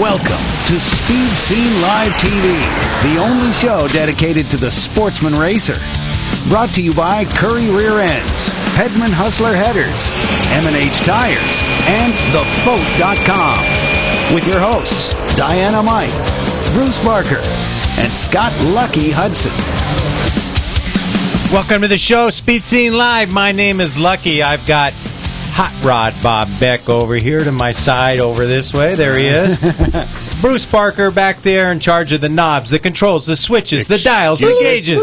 Welcome to Speed Scene Live TV, the only show dedicated to the sportsman racer. Brought to you by Curry Rear Ends, Hedman Hustler Headers, M&H Tires, and TheFoat.com. With your hosts, Diana-Mite, Bruce Barker, and Scott Lucky Hudson. Welcome to the show, Speed Scene Live. My name is Lucky. I've got Hot Rod Bob Beck over here to my side, over this way. There he is. Bruce Barker back there in charge of the knobs, the controls, the switches, the dials, the gauges.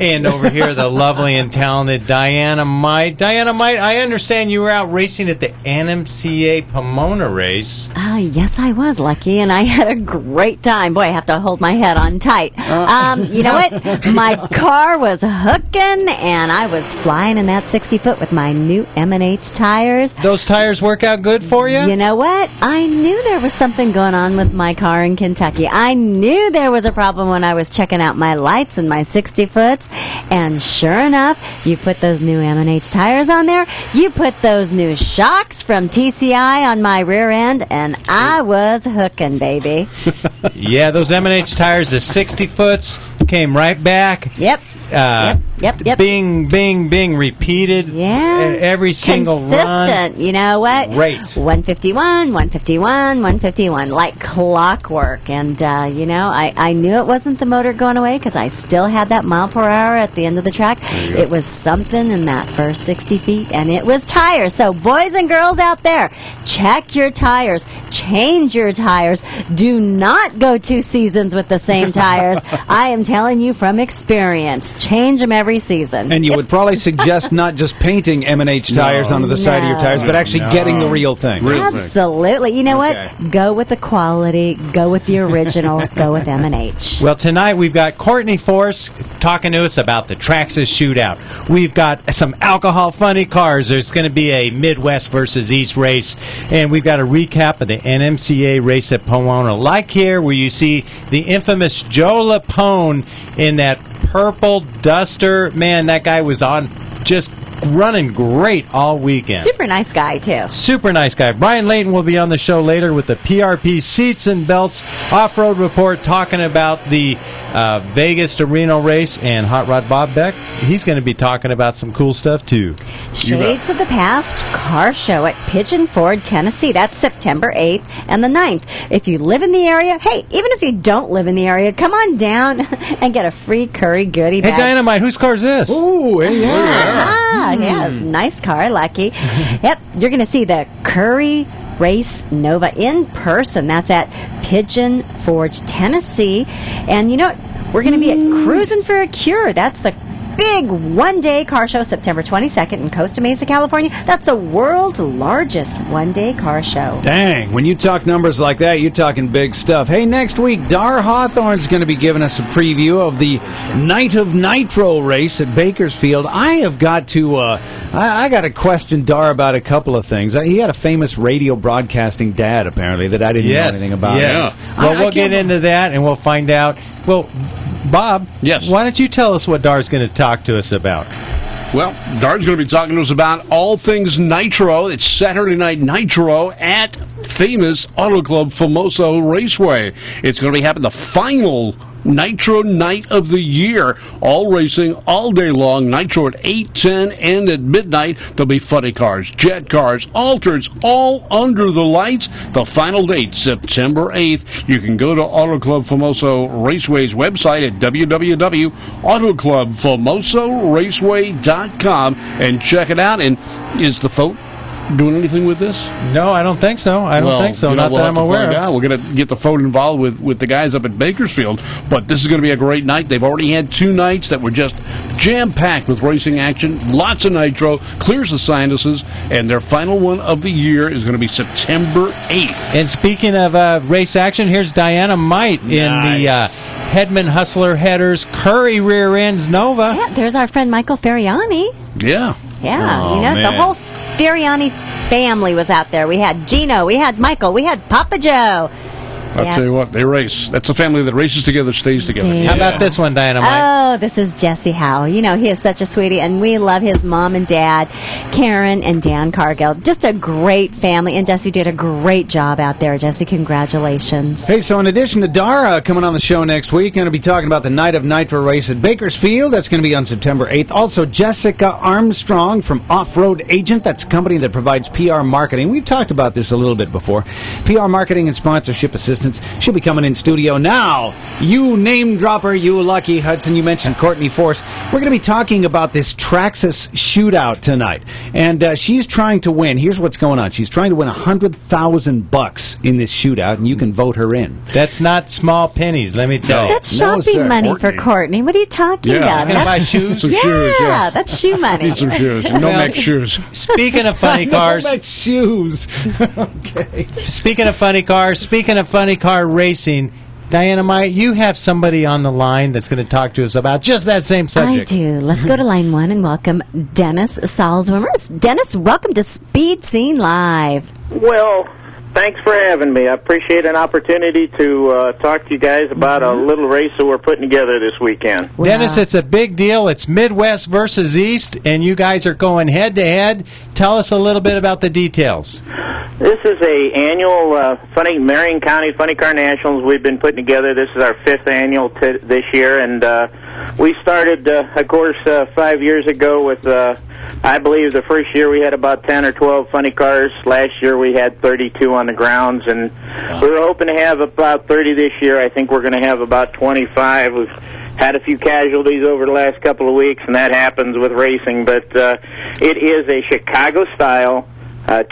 And over here, the lovely and talented Diana-Mite. Diana-Mite, I understand you were out racing at the NMCA Pomona race. Yes, I was, Lucky, and I had a great time. Boy, I have to hold my head on tight. You know what? My car was hooking, and I was flying in that 60-foot with my new M&H tires. Those tires work out good for you? You know what? I knew there was something going on with my car in Kentucky. I knew there was a problem when I was checking out my lights and my 60-foots. And sure enough, you put those new M&H tires on there, you put those new shocks from TCI on my rear end, and I was hooking, baby. Yeah, those M&H tires, the 60-foots, came right back. Yep. Yep. Being repeated. Yeah. Every single consistent, run. You know what? Great. 151, 151, like clockwork. And, I knew it wasn't the motor going away because I still had that mile per hour at the end of the track. It was something in that first 60 feet, and it was tires. So, boys and girls out there, check your tires. Change your tires. Do not go 2 seasons with the same tires. I am telling you from experience. Change them every season. And you would probably suggest not just painting M&H tires onto the side of your tires, but actually getting the real thing. Absolutely. You know what? Go with the quality. Go with the original. Go with M&H. Well, tonight we've got Courtney Force talking to us about the Traxxas Shootout. We've got some alcohol funny cars. There's going to be a Midwest versus East race. And we've got a recap of the NMCA race at Pomona. Like here, where you see the infamous Joe Lapone in that purple duster. Man, that guy was on just running great all weekend. Super nice guy, too. Super nice guy. Layton will be on the show later with the PRP Seats and Belts Off-Road Report, talking about the Vegas to Reno race. And Hot Rod Bob Beck, he's going to be talking about some cool stuff, too. Shades of the Past car show at Pigeon Forge, Tennessee. That's September 8th and the 9th. If you live in the area, hey, even if you don't live in the area, come on down and get a free Curry goodie bag. Hey, Dynamite, whose car is this? Ooh, yeah. Yeah, nice car, Lucky. Yep, you're going to see the Curry Race Nova in person. That's at Pigeon Forge, Tennessee. And you know what? We're going to be at Cruising for a Cure. That's the big one-day car show, September 22nd in Costa Mesa, California. That's the world's largest one-day car show. Dang, when you talk numbers like that, you're talking big stuff. Hey, next week, Dar Hawthorne's going to be giving us a preview of the Night of Nitro race at Bakersfield. I have got to, I got to question Dar about a couple of things. He had a famous radio broadcasting dad, apparently, that I didn't know anything about. Yes. Well, we'll get into that, and we'll find out. Well, Bob, yes. Why don't you tell us what Dar's going to talk to us about? Well, Dar's going to be talking to us about all things Nitro. It's Saturday Night Nitro at famous Auto Club Famoso Raceway. It's going to be happening the final Nitro night of the year. All racing all day long. Nitro at 8, 10, and at midnight. There'll be funny cars, jet cars, alters, all under the lights. The final date, September 8th. You can go to Auto Club Famoso Raceway's website at www.autoclubfamosoraceway.com and check it out. And is the Foat doing anything with this? No, I don't think so. Not that I'm aware of. We're going to get the Foat involved with the guys up at Bakersfield, but this is going to be a great night. They've already had 2 nights that were just jam-packed with racing action, lots of nitro, clears the sinuses, and their final one of the year is going to be September 8th. And speaking of race action, here's Diana-Mite in the Hedman Hustler Headers Curry Rear Ends Nova. Yeah, there's our friend Michael Ferriani. Yeah. Yeah, Oh, the man. whole Ferriani family was out there. We had Gino, we had Michael, we had Papa Joe. I'll tell you what, they race. That's a family that races together, stays together. Yeah. How about this one, Dynamite? Oh, this is Jesse Howe. You know, he is such a sweetie, and we love his mom and dad, Karen and Dan Cargill. Just a great family, and Jesse did a great job out there. Jesse, congratulations. Hey, so in addition to Dara coming on the show next week, going to be talking about the Night of Nitro race at Bakersfield. That's going to be on September 8th. Also, Jessica Armstrong from Off-Road Agent. That's a company that provides PR marketing. We've talked about this a little bit before. PR marketing and sponsorship assistance. She'll be coming in studio now. You name dropper, you lucky Hudson. You mentioned Courtney Force. We're going to be talking about this Traxxas Shootout tonight, and she's trying to win. Here's what's going on. She's trying to win $100,000 in this shootout, and you can vote her in. That's not small pennies, let me tell you. That's shopping money for Courtney. What are you talking about? Can I buy shoes? Some shoes, yeah. That's shoe money. Need some shoes. No Max shoes. Speaking of funny cars, No, that's shoes. Okay. speaking of funny car racing, Diana-mite, you have somebody on the line that's going to talk to us about just that same subject. I do. Let's go to line 1 and welcome Dennis Salzwimmer. Dennis, welcome to Speed Scene Live. Well, thanks for having me. I appreciate an opportunity to talk to you guys about a little race that we're putting together this weekend. Wow. Dennis, it's a big deal. It's Midwest versus East, and you guys are going head-to-head. Tell us a little bit about the details. This is a annual Marion County Funny Car Nationals we've been putting together. This is our 5th annual this year, and we started, of course, 5 years ago with, I believe the first year we had about 10 or 12 funny cars. Last year we had 32 on the grounds, and we were hoping to have about 30 this year. I think we're going to have about 25. We've had a few casualties over the last couple of weeks, and that happens with racing, but it is a Chicago-style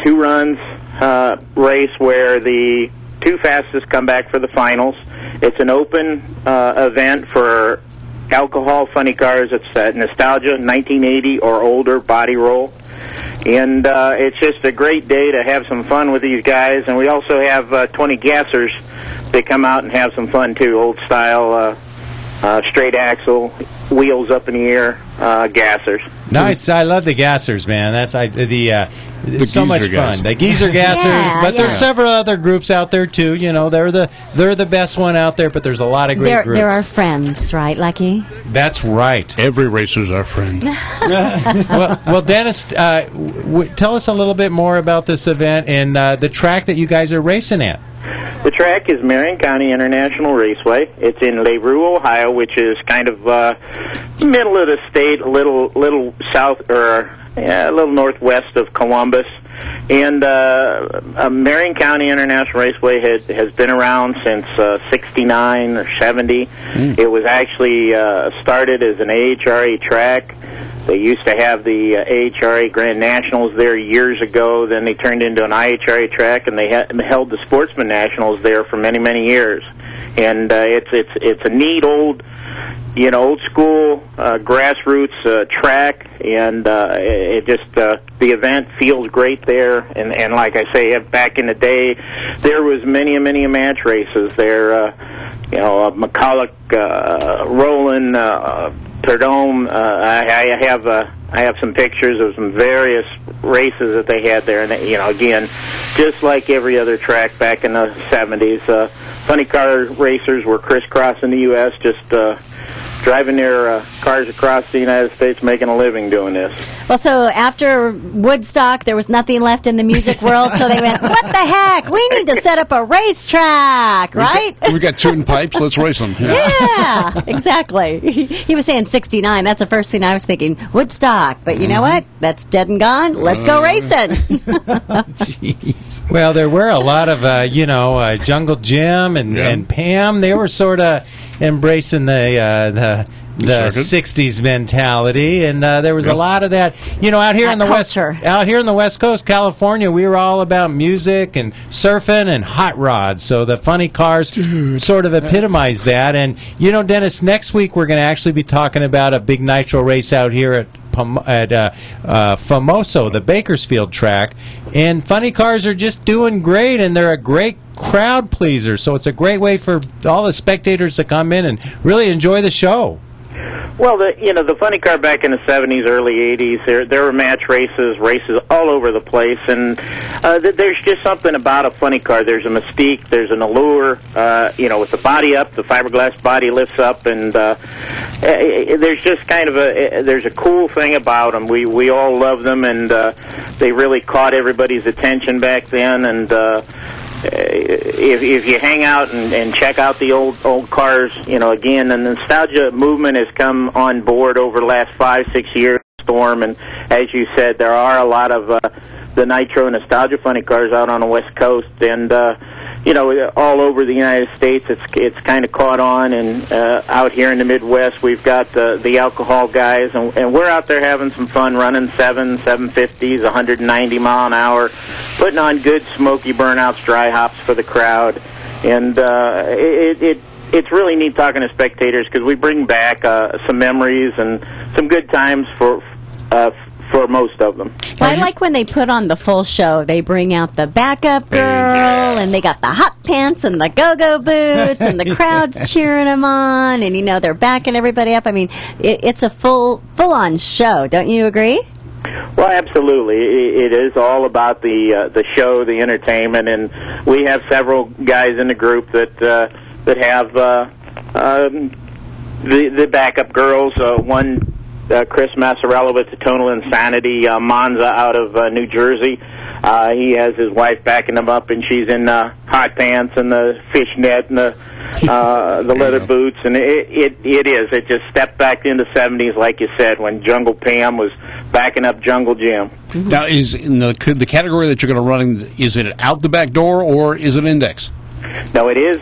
2 runs race where the 2 fastest come back for the finals. It's an open event for alcohol funny cars. It's nostalgia, 1980 or older body roll. And it's just a great day to have some fun with these guys. And we also have 20 gassers that come out and have some fun, too. Old style, straight axle, wheels up in the air, gassers. Nice. I love the gassers, man. That's it's so much fun. Gassers. The geezer gassers, Yeah, but yeah. there's several other groups out there too. You know, they're the best one out there, but there's a lot of great groups. There are friends, right, Lucky? That's right. Every racer's our friend. well, Dennis, tell us a little bit more about this event and the track that you guys are racing at. The track is Marion County International Raceway. It's in LaRue, Ohio, which is kind of middle of the state, a little south or a little northwest of Columbus. And Marion County International Raceway has been around since 69 or 70. It was actually started as an AHRA track. They used to have the AHRA Grand Nationals there years ago. Then they turned into an IHRA track, and they held the Sportsman Nationals there for many, many years. And it's a neat old school grassroots track, and it just the event feels great there. And like I say, back in the day, there was many match races there. McCulloch, Roland, Perdome. I have some pictures of some various races that they had there, and again, just like every other track back in the 70s, funny car racers were crisscrossing the U.S. just driving their cars across the United States, making a living doing this. Well, so after Woodstock, there was nothing left in the music world, so they went, what the heck? We need to set up a racetrack, right? We got tune pipes. Let's race them. Yeah, exactly. He was saying 69. That's the first thing I was thinking, Woodstock. But you know what? That's dead and gone. Let's go racing. Jeez. Well, there were a lot of, Jungle Jim and Pam. They were sort of embracing the 60s mentality, and there was a lot of that. Out here in the West Coast, California, we were all about music and surfing and hot rods. So the funny cars sort of epitomize that. And Dennis, next week we're going to actually be talking about a big nitro race out here at Famoso, the Bakersfield track, and funny cars are just doing great, and they're a great crowd pleaser. So it's a great way for all the spectators to come in and really enjoy the show. Well, the funny car back in the 70s, early 80s, there were match races all over the place, and there's just something about a funny car. There's a mystique, there's an allure, with the body up, the fiberglass body lifts up, and there's just kind of there's a cool thing about them. We all love them, and they really caught everybody's attention back then, and if you hang out and check out the old cars, again, the nostalgia movement has come on board over the last 5-6 years, Storm, and as you said, there are a lot of the Nitro nostalgia funny cars out on the West Coast, and all over the United States, it's kind of caught on, and out here in the Midwest, we've got the alcohol guys, and we're out there having some fun running 750s, 190 mile an hour, putting on good smoky burnouts, dry hops for the crowd, and it's really neat talking to spectators because we bring back some memories and some good times for most of them. Well, I like when they put on the full show. They bring out the backup girl, and they got the hot pants and the go-go boots, and the crowd's cheering them on, and, they're backing everybody up. I mean, it's a full-on show. Don't you agree? Well, absolutely. It is all about the show, the entertainment, and we have several guys in the group that have the backup girls. One, Chris Massarella with the Tonal Insanity, Monza out of New Jersey. He has his wife backing him up, and she's in hot pants and the fishnet and the leather boots, and it just stepped back into the 70s, like you said, when Jungle Pam was backing up Jungle Jim. Mm-hmm. Now, is in the category that you're going to run, is it out the back door or is it index? No, it is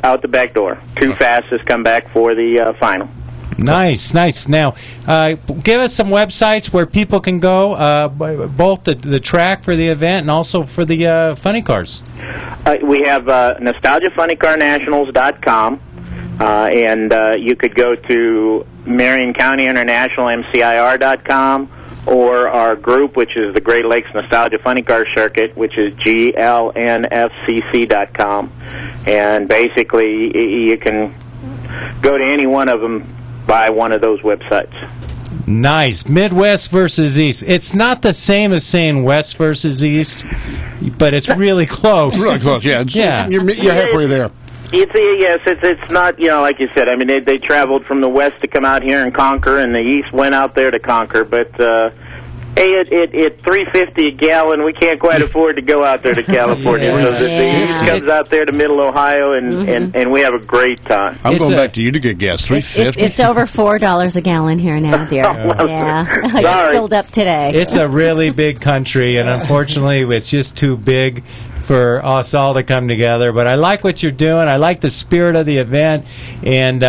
out the back door. Too Fast has come back for the final. Nice. Now, give us some websites where people can go, both the track for the event and also for the funny cars. We have nostalgiafunnycarnationals.com, and you could go to Marion County International, MCIR.com, or our group, which is the Great Lakes Nostalgia Funny Car Circuit, which is GLNFCC.com. And basically, you can go to any one of them by one of those websites. Nice. Midwest versus East. It's not the same as saying West versus East, but it's really close. Really close, yeah. You're halfway there. It's not, like you said, I mean, they traveled from the West to come out here and conquer, and the East went out there to conquer, but at $3.50 a gallon, we can't quite afford to go out there to California. So the East comes out there to Middle Ohio, and we have a great time. I'm going back to you to get gas. $3.50. It's over $4 a gallon here now, dear. I spilled up today. It's a really big country, and unfortunately, it's just too big for us all to come together. But I like what you're doing. I like the spirit of the event, and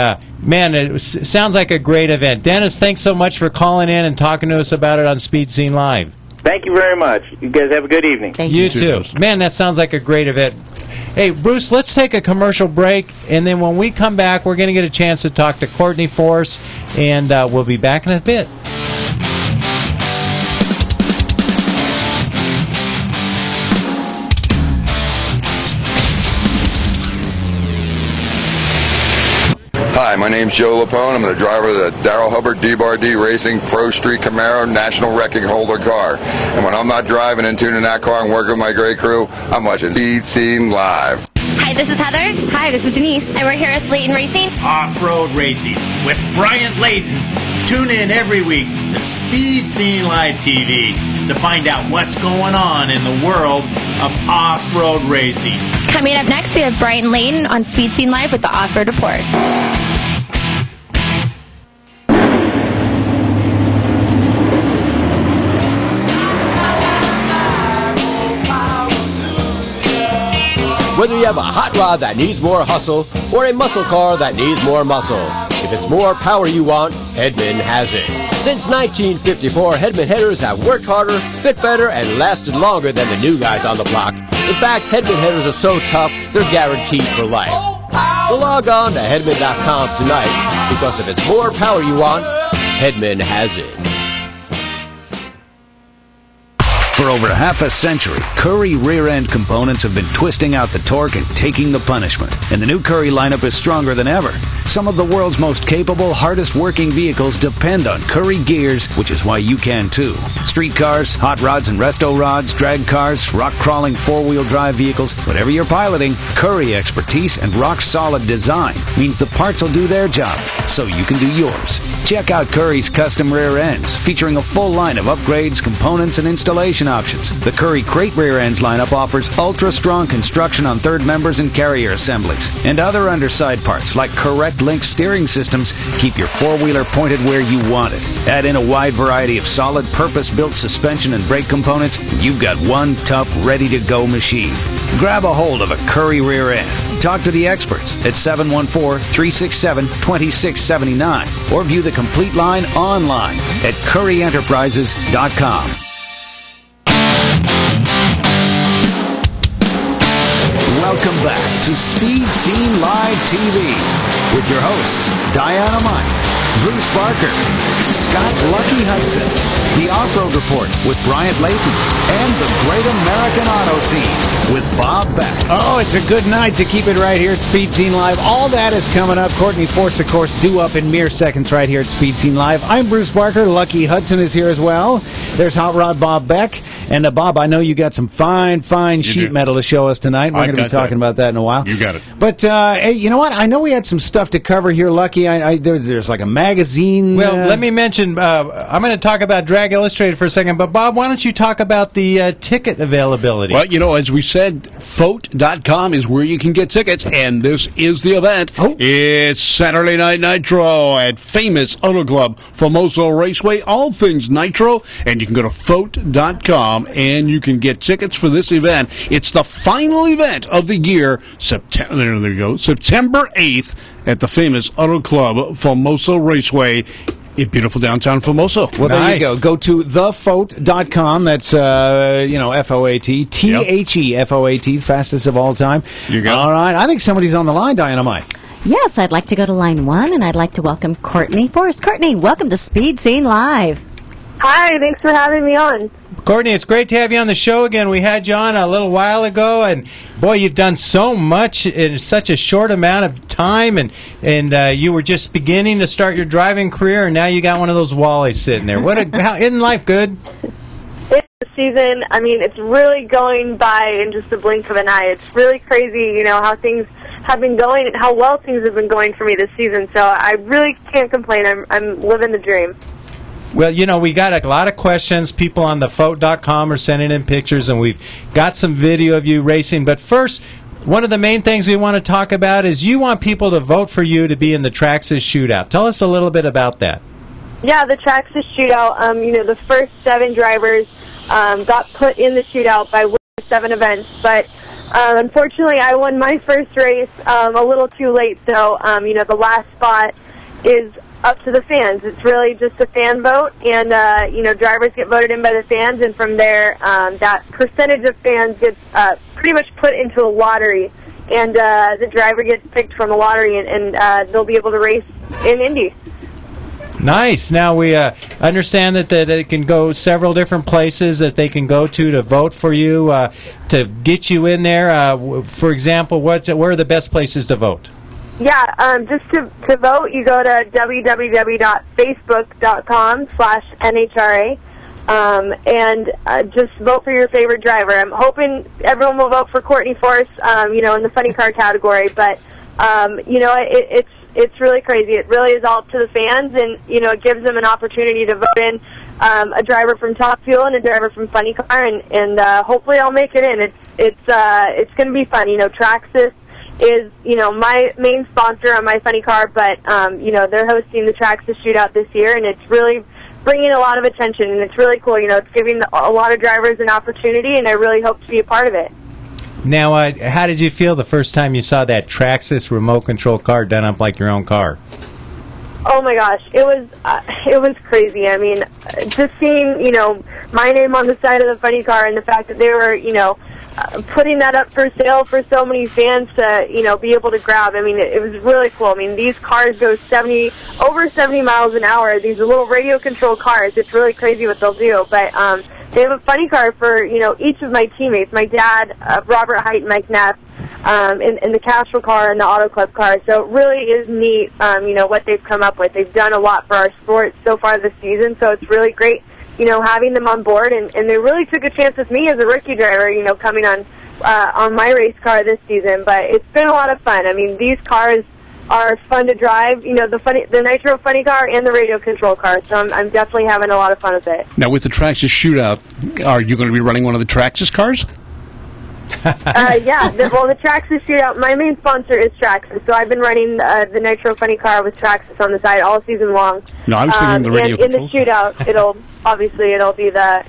man, it sounds like a great event. Dennis, thanks so much for calling in and talking to us about it on Speed Scene Live. Thank you very much. You guys have a good evening. Thank you too. Man, that sounds like a great event. Hey, Bruce, let's take a commercial break, and then when we come back, we're going to get a chance to talk to Courtney Force, and we'll be back in a bit. Hi, my name's Joe Lapone. I'm the driver of the Darrell Hubbard D-Bar-D Racing Pro Street Camaro National Record Holder car. And when I'm not driving and tuning that car and working with my great crew, I'm watching Speed Scene Live. Hi, this is Heather. Hi, this is Denise. And we're here with Layton Racing. Off-road racing with Bryant Layton. Tune in every week to Speed Scene Live TV to find out what's going on in the world of off-road racing. Coming up next, we have Bryant Layton on Speed Scene Live with the Off-Road Report. Whether you have a hot rod that needs more hustle or a muscle car that needs more muscle, if it's more power you want, Hedman has it. Since 1954, Hedman headers have worked harder, fit better, and lasted longer than the new guys on the block. In fact, Hedman headers are so tough, they're guaranteed for life. So log on to Hedman.com tonight, because if it's more power you want, Hedman has it. For over half a century, Curry rear-end components have been twisting out the torque and taking the punishment. And the new Curry lineup is stronger than ever. Some of the world's most capable, hardest-working vehicles depend on Curry gears, which is why you can too. Street cars, hot rods and resto rods, drag cars, rock-crawling four-wheel drive vehicles, whatever you're piloting, Curry expertise and rock-solid design means the parts will do their job, so you can do yours. Check out Curry's custom rear ends, featuring a full line of upgrades, components, and installation options. The Curry Crate rear ends lineup offers ultra-strong construction on third members and carrier assemblies. And other underside parts, like correct link steering systems, keep your four-wheeler pointed where you want it. Add in a wide variety of solid, purpose-built suspension and brake components, and you've got one tough, ready-to-go machine. Grab a hold of a Curry rear end. Talk to the experts at 714-367-2679 or view the complete line online at curryenterprises.com. Welcome back to Speed Scene Live TV with your hosts Diana-mite, Bruce Barker, Scott Lucky Hudson, the Off-Road Report with Bryant Layton, and the Great American Auto Scene with Bob Beck. Oh, it's a good night to keep it right here at Speed Scene Live. All that is coming up. Courtney Force, of course, due up in mere seconds right here at Speed Scene Live. I'm Bruce Barker. Lucky Hudson is here as well. There's Hot Rod Bob Beck. And Bob, I know you got some fine sheet metal to show us tonight. We're going to be talking about that in a while. You got it. But, hey, you know what? I know we had some stuff to cover here, Lucky. There's like a magazine. Well, let me mention, I'm going to talk about Drag Illustrated for a second, but Bob, why don't you talk about the ticket availability? Well, you know, as we said, Fote.com is where you can get tickets, and this is the event. Oh. It's Saturday Night Nitro at famous Auto Club, Formosa Raceway, all things Nitro, and you can go to Fote.com and you can get tickets for this event. It's the final event of the year, September 8th at the famous Auto Club, Formosa Raceway in beautiful downtown Formosa. Well, there you go. Go to thefote.com. That's, F-O-A-T. T-H-E, F-O-A-T, fastest of all time. You got it. All right. I think somebody's on the line, Diana-mite. Yes, I'd like to go to line 1, and I'd like to welcome Courtney Force. Courtney, welcome to Speed Scene Live. Hi, thanks for having me on. Courtney, it's great to have you on the show again. We had you on a little while ago, and boy, you've done so much in such a short amount of time, and you were just beginning to start your driving career, and now you got one of those wallies sitting there. Isn't life good? It's the season. I mean, it's really going by in just the blink of an eye. It's really crazy, how things have been going and how well things have been going for me this season. So I really can't complain. I'm living the dream. Well, we got a lot of questions. People on the Fote.com are sending in pictures, and we've got some video of you racing. But first, one of the main things we want to talk about is you want people to vote for you to be in the Traxxas Shootout. Tell us a little bit about that. Yeah, the Traxxas Shootout, the first 7 drivers got put in the shootout by winning 7 events. But unfortunately, I won my first race a little too late. So, the last spot is up to the fans. It's really just a fan vote, and drivers get voted in by the fans, and from there, that percentage of fans gets pretty much put into a lottery, and the driver gets picked from the lottery, and they'll be able to race in Indy. Nice. Now we understand that it can go several different places that they can go to vote for you to get you in there. For example, where are the best places to vote? Yeah, just to vote, you go to www.facebook.com/NHRA and just vote for your favorite driver. I'm hoping everyone will vote for Courtney Force, in the funny car category, but, it's really crazy. It really is all up to the fans, and, it gives them an opportunity to vote in a driver from Top Fuel and a driver from Funny Car, and hopefully I'll make it in. It's going to be fun. Traxxas is, my main sponsor on my funny car, but, they're hosting the Traxxas Shootout this year, and it's really bringing a lot of attention, and it's really cool. It's giving a lot of drivers an opportunity, and I really hope to be a part of it. Now, how did you feel the first time you saw that Traxxas remote control car done up like your own car? Oh my gosh, it was crazy. I mean, just seeing, my name on the side of the funny car, and the fact that they were, putting that up for sale for so many fans to, be able to grab. I mean, it was really cool. I mean, these cars go over 70 miles an hour. These are little radio-controlled cars. It's really crazy what they'll do. But they have a funny car for, each of my teammates. My dad, Robert Height, and Mike Neff, in the Castro car and the Auto Club car. So it really is neat, what they've come up with. They've done a lot for our sport so far this season, so it's really great, having them on board. And they really took a chance with me as a rookie driver, coming on my race car this season. But it's been a lot of fun. I mean, these cars are fun to drive, the Nitro Funny car and the radio control car. So I'm definitely having a lot of fun with it. Now, with the Traxxas Shootout, are you going to be running one of the Traxxas cars? Yeah. The Traxxas Shootout, my main sponsor is Traxxas, so I've been running the Nitro Funny car with Traxxas on the side all season long. No, I was thinking the radio and in the shootout, it'll be the,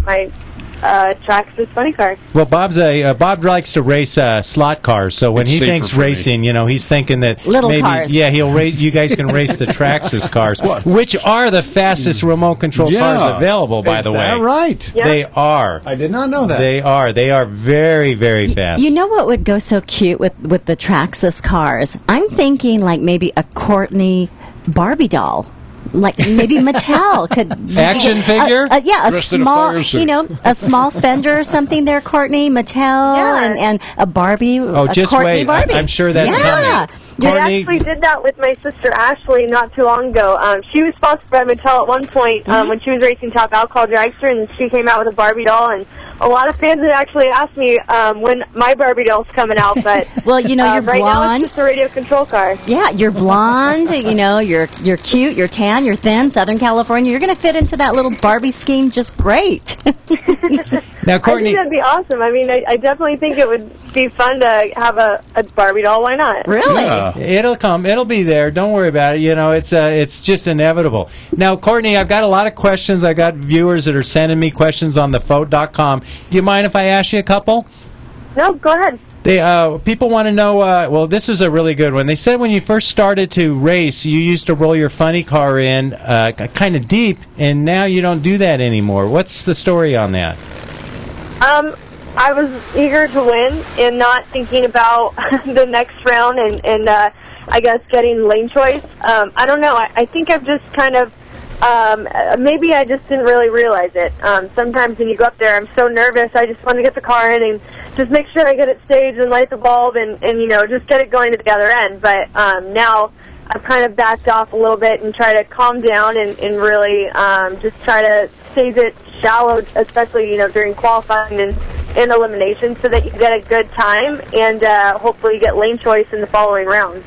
my Traxxas Funny car. Well, Bob likes to race slot cars, so when he thinks racing, he's thinking that little maybe cars. Yeah, he'll race. You guys can race the Traxxas cars, which are the fastest remote control cars available. By the way, is that right? Yeah. They are. I did not know that. They are. They are very, very fast. You know what would go so cute with the Traxxas cars? I'm thinking like maybe a Courtney Barbie doll. Like maybe Mattel could action figure, a small, a small fender or something there, Courtney, Mattel, and a Barbie. Oh, just Courtney wait! Barbie. I'm sure that's coming. We actually did that with my sister Ashley not too long ago. She was sponsored by Mattel at one point when she was racing Top Alcohol Dragster, and she came out with a Barbie doll. And a lot of fans had actually asked me when my Barbie doll's coming out. But well, you're right blonde. now it's just a radio control car. Yeah, you're blonde. You're cute. You're tan. You're thin. Southern California. You're going to fit into that little Barbie scheme just great. Now, Courtney, I think that'd be awesome. I mean, I definitely think it would be fun to have a Barbie doll. Why not? Really? Yeah. It'll come. It'll be there. Don't worry about it. It's just inevitable. Now, Courtney, I've got a lot of questions. I got viewers that are sending me questions on thefote.com. Do you mind if I ask you a couple? No, go ahead. People want to know, well, this is a really good one. They said when you first started to race, you used to roll your funny car in kind of deep, and now you don't do that anymore. What's the story on that? I was eager to win and not thinking about the next round and I guess getting lane choice. I don't know. I think I've just kind of maybe I just didn't really realize it. Sometimes when you go up there, I'm so nervous. I just want to get the car in and just make sure I get it staged and light the bulb and just get it going to the other end. But now I've kind of backed off a little bit and try to calm down and really just try to stage it shallow, especially during qualifying and elimination, so that you get a good time and hopefully get lane choice in the following rounds.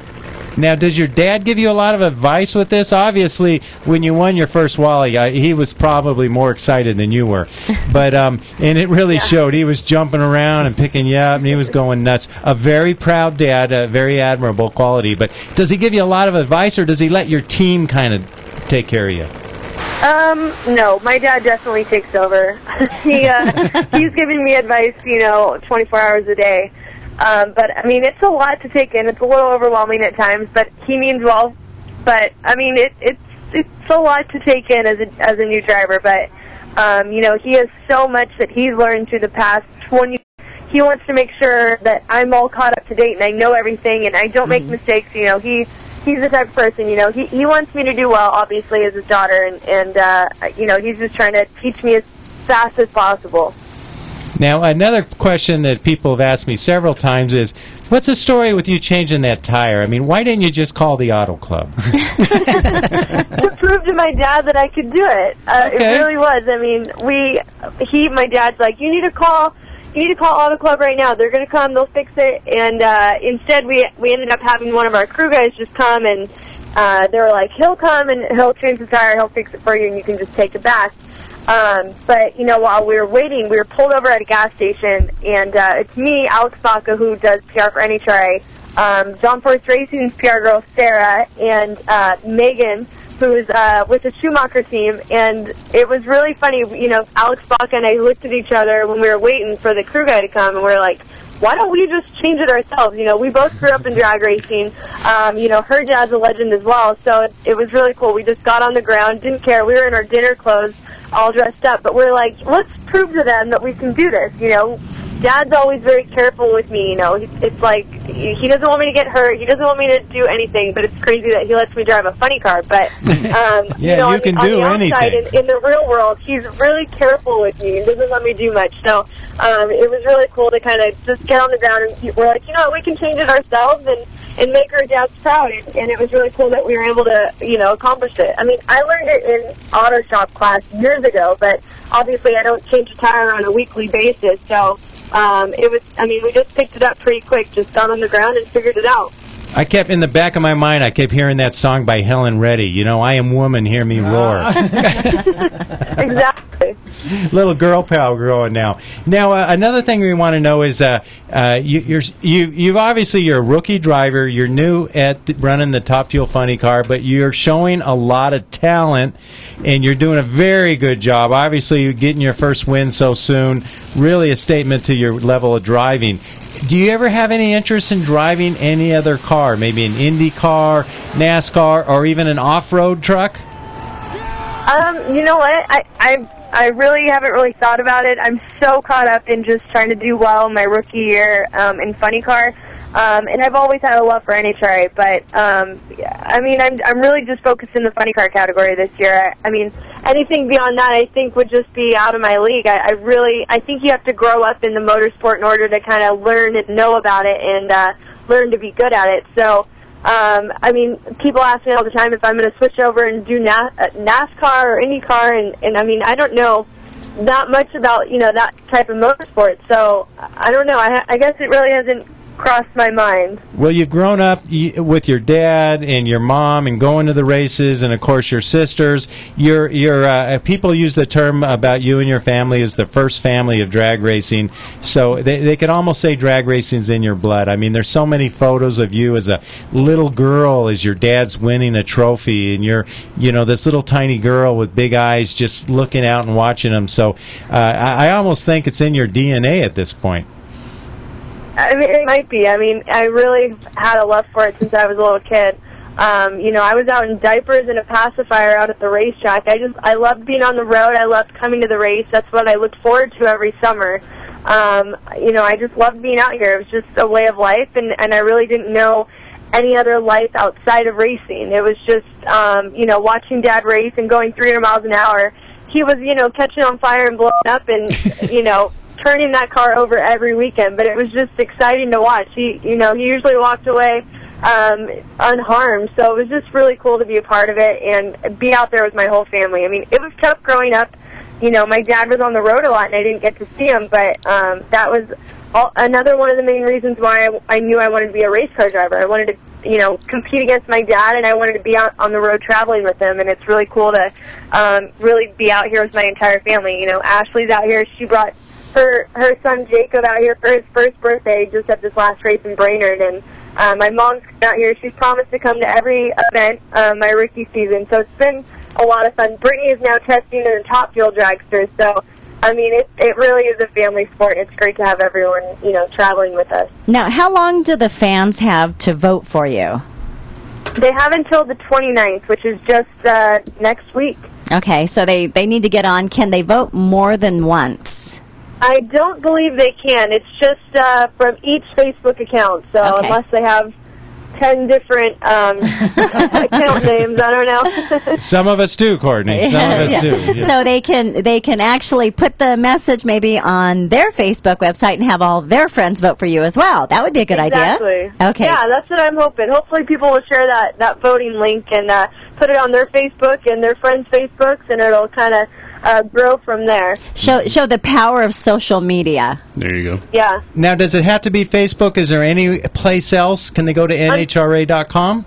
Now, does your dad give you a lot of advice with this? Obviously, when you won your first Wally, he was probably more excited than you were. But and it really showed. He was jumping around and picking you up, and he was going nuts. A very proud dad, a very admirable quality. But does he give you a lot of advice, or does he let your team kind of take care of you? No, my dad definitely takes over. He's giving me advice, 24 hours a day. But I mean, it's a lot to take in. It's a little overwhelming at times, but he means well. But I mean, it's a lot to take in as a new driver. But he has so much that he's learned through the past 20 years. He wants to make sure that I'm all caught up to date and I know everything and I don't make mistakes. He's the type of person, he wants me to do well, obviously, as his daughter, and he's just trying to teach me as fast as possible. Now, another question that people have asked me several times is, what's the story with you changing that tire? I mean, why didn't you just call the auto club? To prove to my dad that I could do it. It really was. I mean, my dad's like, you need to call Auto Club right now. They're going to come. They'll fix it. And instead, we ended up having one of our crew guys just come, and they were like, he'll come and he'll change the tire, he'll fix it for you, and you can just take it back. But while we were waiting, we were pulled over at a gas station, and it's me, Alex Baca, who does PR for NHRA, John Force Racing's PR girl, Sarah, and Megan, who's with the Schumacher team, and it was really funny. Alex Baca and I looked at each other when we were waiting for the crew guy to come, and we were like, why don't we just change it ourselves? We both grew up in drag racing. Her dad's a legend as well, so it was really cool. We just got on the ground, didn't care. We were in our dinner clothes, all dressed up, but we're like, let's prove to them that we can do this. Dad's always very careful with me. You know, it's like he doesn't want me to get hurt. He doesn't want me to do anything. But it's crazy that he lets me drive a funny car. But yeah, you know, you can on do the outside, anything. in the real world, he's really careful with me and doesn't let me do much. So it was really cool to kind of just get on the ground and we're like, you know, we can change it ourselves and make our dads proud. And it was really cool that we were able to, you know, accomplish it. I mean, I learned it in auto shop class years ago, but obviously I don't change a tire on a weekly basis. So it was, I mean, we just picked it up pretty quick, just got on the ground and figured it out. I kept, in the back of my mind, I kept hearing that song by Helen Reddy. You know, I am woman, hear me roar. Exactly. Little girl power growing now. Now, another thing we want to know is, you've obviously, you're a rookie driver. You're new at running the Top Fuel Funny Car, but you're showing a lot of talent, and you're doing a very good job. Obviously, you're getting your first win so soon. Really a statement to your level of driving. Do you ever have any interest in driving any other car, maybe an Indy car, NASCAR, or even an off-road truck? You know what? I really haven't really thought about it. I'm so caught up in just trying to do well my rookie year in funny car. And I've always had a love for NHRA, but I mean, I'm really just focused in the funny car category this year. I mean, anything beyond that, I think, would just be out of my league. I think you have to grow up in the motorsport in order to kind of learn and know about it and learn to be good at it. So, I mean, people ask me all the time if I'm going to switch over and do NASCAR or IndyCar, and I mean, I don't know that much about, you know, that type of motorsport. So, I don't know. I guess it really hasn't crossed my mind. Well, you've grown up with your dad and your mom and going to the races, and of course your sisters. People use the term about you and your family as the first family of drag racing, so they could almost say drag racing's in your blood. I mean, there's so many photos of you as a little girl as your dad's winning a trophy, and you're, you know, this little tiny girl with big eyes just looking out and watching them. So I almost think it's in your DNA at this point. I mean, it might be. I mean, I really had a love for it since I was a little kid. You know, I was out in diapers and a pacifier out at the racetrack. I loved being on the road. I loved coming to the race. That's what I looked forward to every summer. You know, I just loved being out here. It was just a way of life, and I really didn't know any other life outside of racing. It was just, you know, watching Dad race and going 300 miles an hour. He was, you know, catching on fire and blowing up and, you know, turning that car over every weekend, but it was just exciting to watch. He usually walked away unharmed, so it was just really cool to be a part of it and be out there with my whole family. I mean, it was tough growing up. You know, my dad was on the road a lot, and I didn't get to see him, but that was another one of the main reasons why I knew I wanted to be a race car driver. I wanted to, you know, compete against my dad, and I wanted to be out on the road traveling with him, and it's really cool to really be out here with my entire family. You know, Ashley's out here. She brought her son Jacob out here for his first birthday just at this last race in Brainerd, and my mom's out here. She's promised to come to every event my rookie season, so it's been a lot of fun. Brittany is now testing in the Top Fuel dragster, so I mean, it really is a family sport. It's great to have everyone, you know, traveling with us. Now, how long do the fans have to vote for you? They have until the 29th, which is just next week. Okay, so they need to get on. Can they vote more than once? I don't believe they can. It's just from each Facebook account. So unless they have 10 different account names, I don't know. Some of us do, Courtney. Some of us do. Yeah. So they can actually put the message maybe on their Facebook website and have all their friends vote for you as well. That would be a good idea. Okay. Yeah, that's what I'm hoping. Hopefully people will share that voting link and put it on their Facebook and their friends' Facebooks, and it'll kind of grow from there. Show the power of social media. There you go. Yeah. Now, does it have to be Facebook? Is there any place else? Can they go to NHRA.com?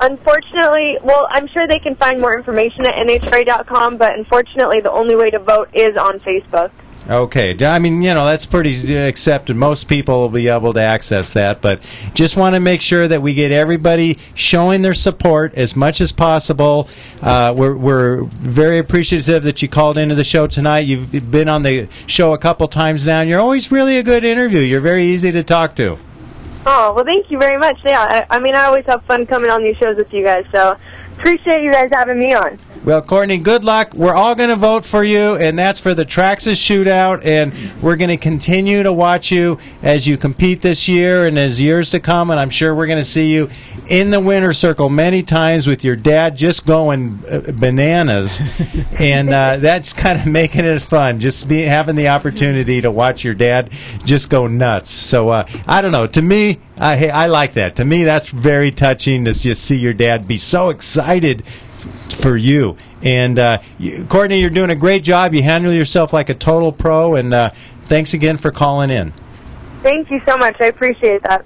Unfortunately, well, I'm sure they can find more information at NHRA.com, but unfortunately the only way to vote is on Facebook. Okay. I mean, you know, that's pretty accepted. Most people will be able to access that, but just want to make sure that we get everybody showing their support as much as possible. We're very appreciative that you called into the show tonight. You've been on the show a couple times now, and you're always really a good interview. You're very easy to talk to. Oh, well, thank you very much. Yeah, I mean, I always have fun coming on these shows with you guys, so appreciate you guys having me on. Well, Courtney, good luck. We're all going to vote for you, and that's for the Traxxas Shootout, and we're going to continue to watch you as you compete this year and as years to come, and I'm sure we're going to see you in the winner's circle many times with your dad just going bananas, and that's kind of making it fun, just having the opportunity to watch your dad just go nuts. So, I don't know. To me, I like that. To me, that's very touching to just see your dad be so excited for you. And Courtney, you're doing a great job. You handle yourself like a total pro, and thanks again for calling in. Thank you so much. I appreciate that.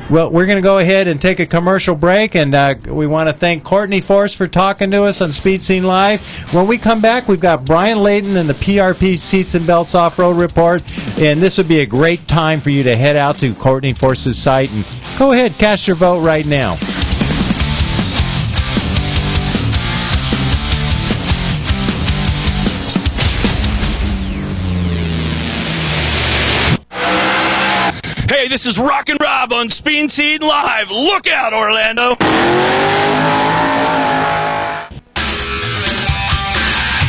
Well, we're going to go ahead and take a commercial break, and we want to thank Courtney Force for talking to us on Speed Scene Live. When we come back, we've got Bryant Layton and the PRP Seats and Belts Off-Road Report, and this would be a great time for you to head out to Courtney Force's site and go ahead, cast your vote right now. Hey, this is Rockin' Rob on Speed Scene Live. Look out, Orlando.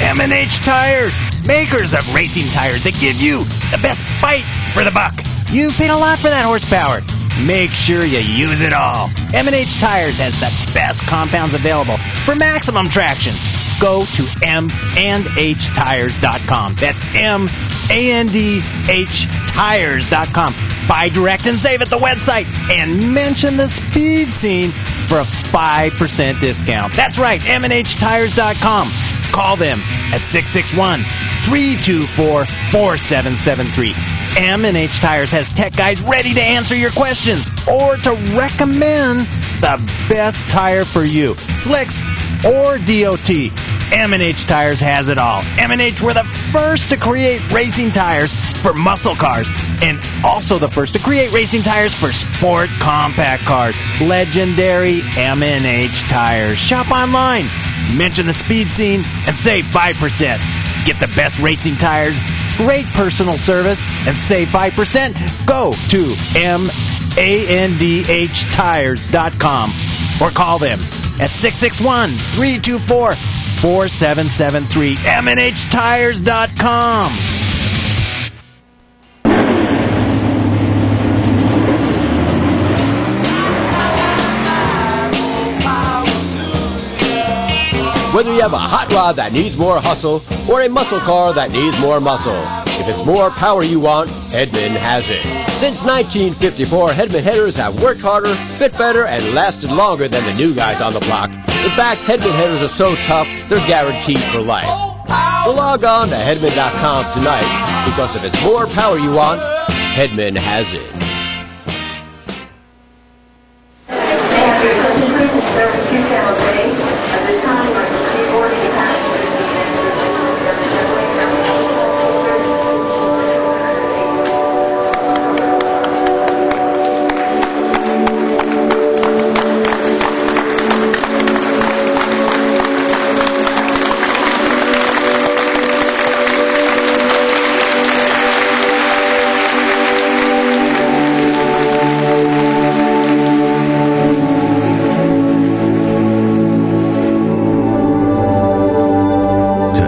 M&H Tires, makers of racing tires that give you the best bite for the buck. You've paid a lot for that horsepower. Make sure you use it all. M&H Tires has the best compounds available for maximum traction. Go to mandhtires.com. That's mandhtires.com. Buy direct and save at the website and mention the Speed Scene for a 5% discount. That's right, mandhtires.com. Call them at 661-324-4773. M&H Tires has tech guys ready to answer your questions or to recommend the best tire for you. Slicks or DOT. M&H Tires has it all. M&H were the first to create racing tires for muscle cars and also the first to create racing tires for sport compact cars. Legendary M&H Tires. Shop online, mention the Speed Scene, and save 5%. Get the best racing tires, great personal service, and save 5%. Go to mandhtires.com or call them at 661-324-4773. MNHTires.com. Whether you have a hot rod that needs more hustle or a muscle car that needs more muscle, if it's more power you want, Hedman has it. Since 1954, Hedman headers have worked harder, fit better, and lasted longer than the new guys on the block. In fact, Hedman headers are so tough, they're guaranteed for life. So log on to Hedman.com tonight, because if it's more power you want, Hedman has it.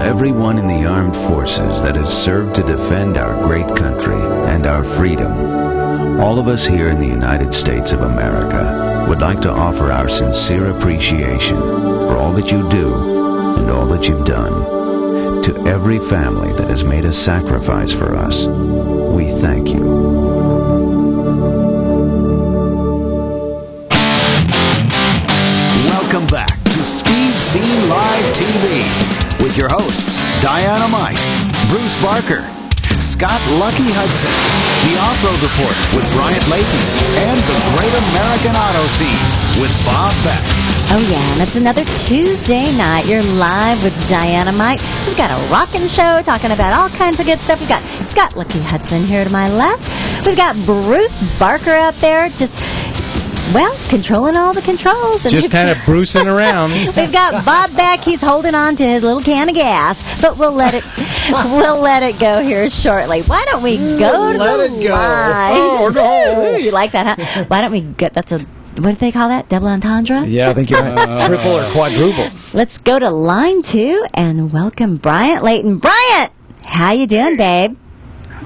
Everyone in the armed forces that has served to defend our great country and our freedom, all of us here in the United States of America would like to offer our sincere appreciation for all that you do and all that you've done. To every family that has made a sacrifice for us, we thank you. Welcome back to Speed Scene Live TV with your hosts, Diana-Mite, Bruce Barker, Scott Lucky Hudson, the Off-Road Report with Bryant Layton, and the Great American Auto Scene with Bob Beck. Oh yeah, and it's another Tuesday night. You're live with Diana-Mite. We've got a rockin' show talking about all kinds of good stuff. We've got Scott Lucky Hudson here to my left. We've got Bruce Barker out there just... well, controlling all the controls. And just kind of bruising around. We've got Bob Beck. He's holding on to his little can of gas, but we'll let it go here shortly. Why don't we go to the lines? Oh, no. You like that, huh? Why don't we go? That's what do they call that? Double entendre? Yeah, I think you're right. Triple or quadruple. Let's go to line 2 and welcome Bryant Layton. Bryant, how you doing, babe?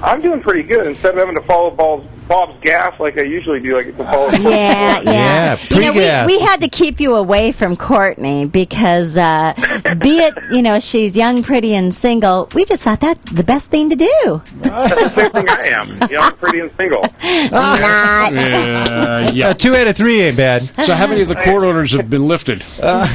I'm doing pretty good. Instead of having to follow Bob's gas like I usually do, I get to follow. Yeah. You know, we had to keep you away from Courtney because, be it she's young, pretty, and single. We just thought that the best thing to do. That's the same thing I am. Young, pretty, and single. Not. Yeah. 2 out of 3 ain't bad. So how many of the court orders have been lifted? Hey,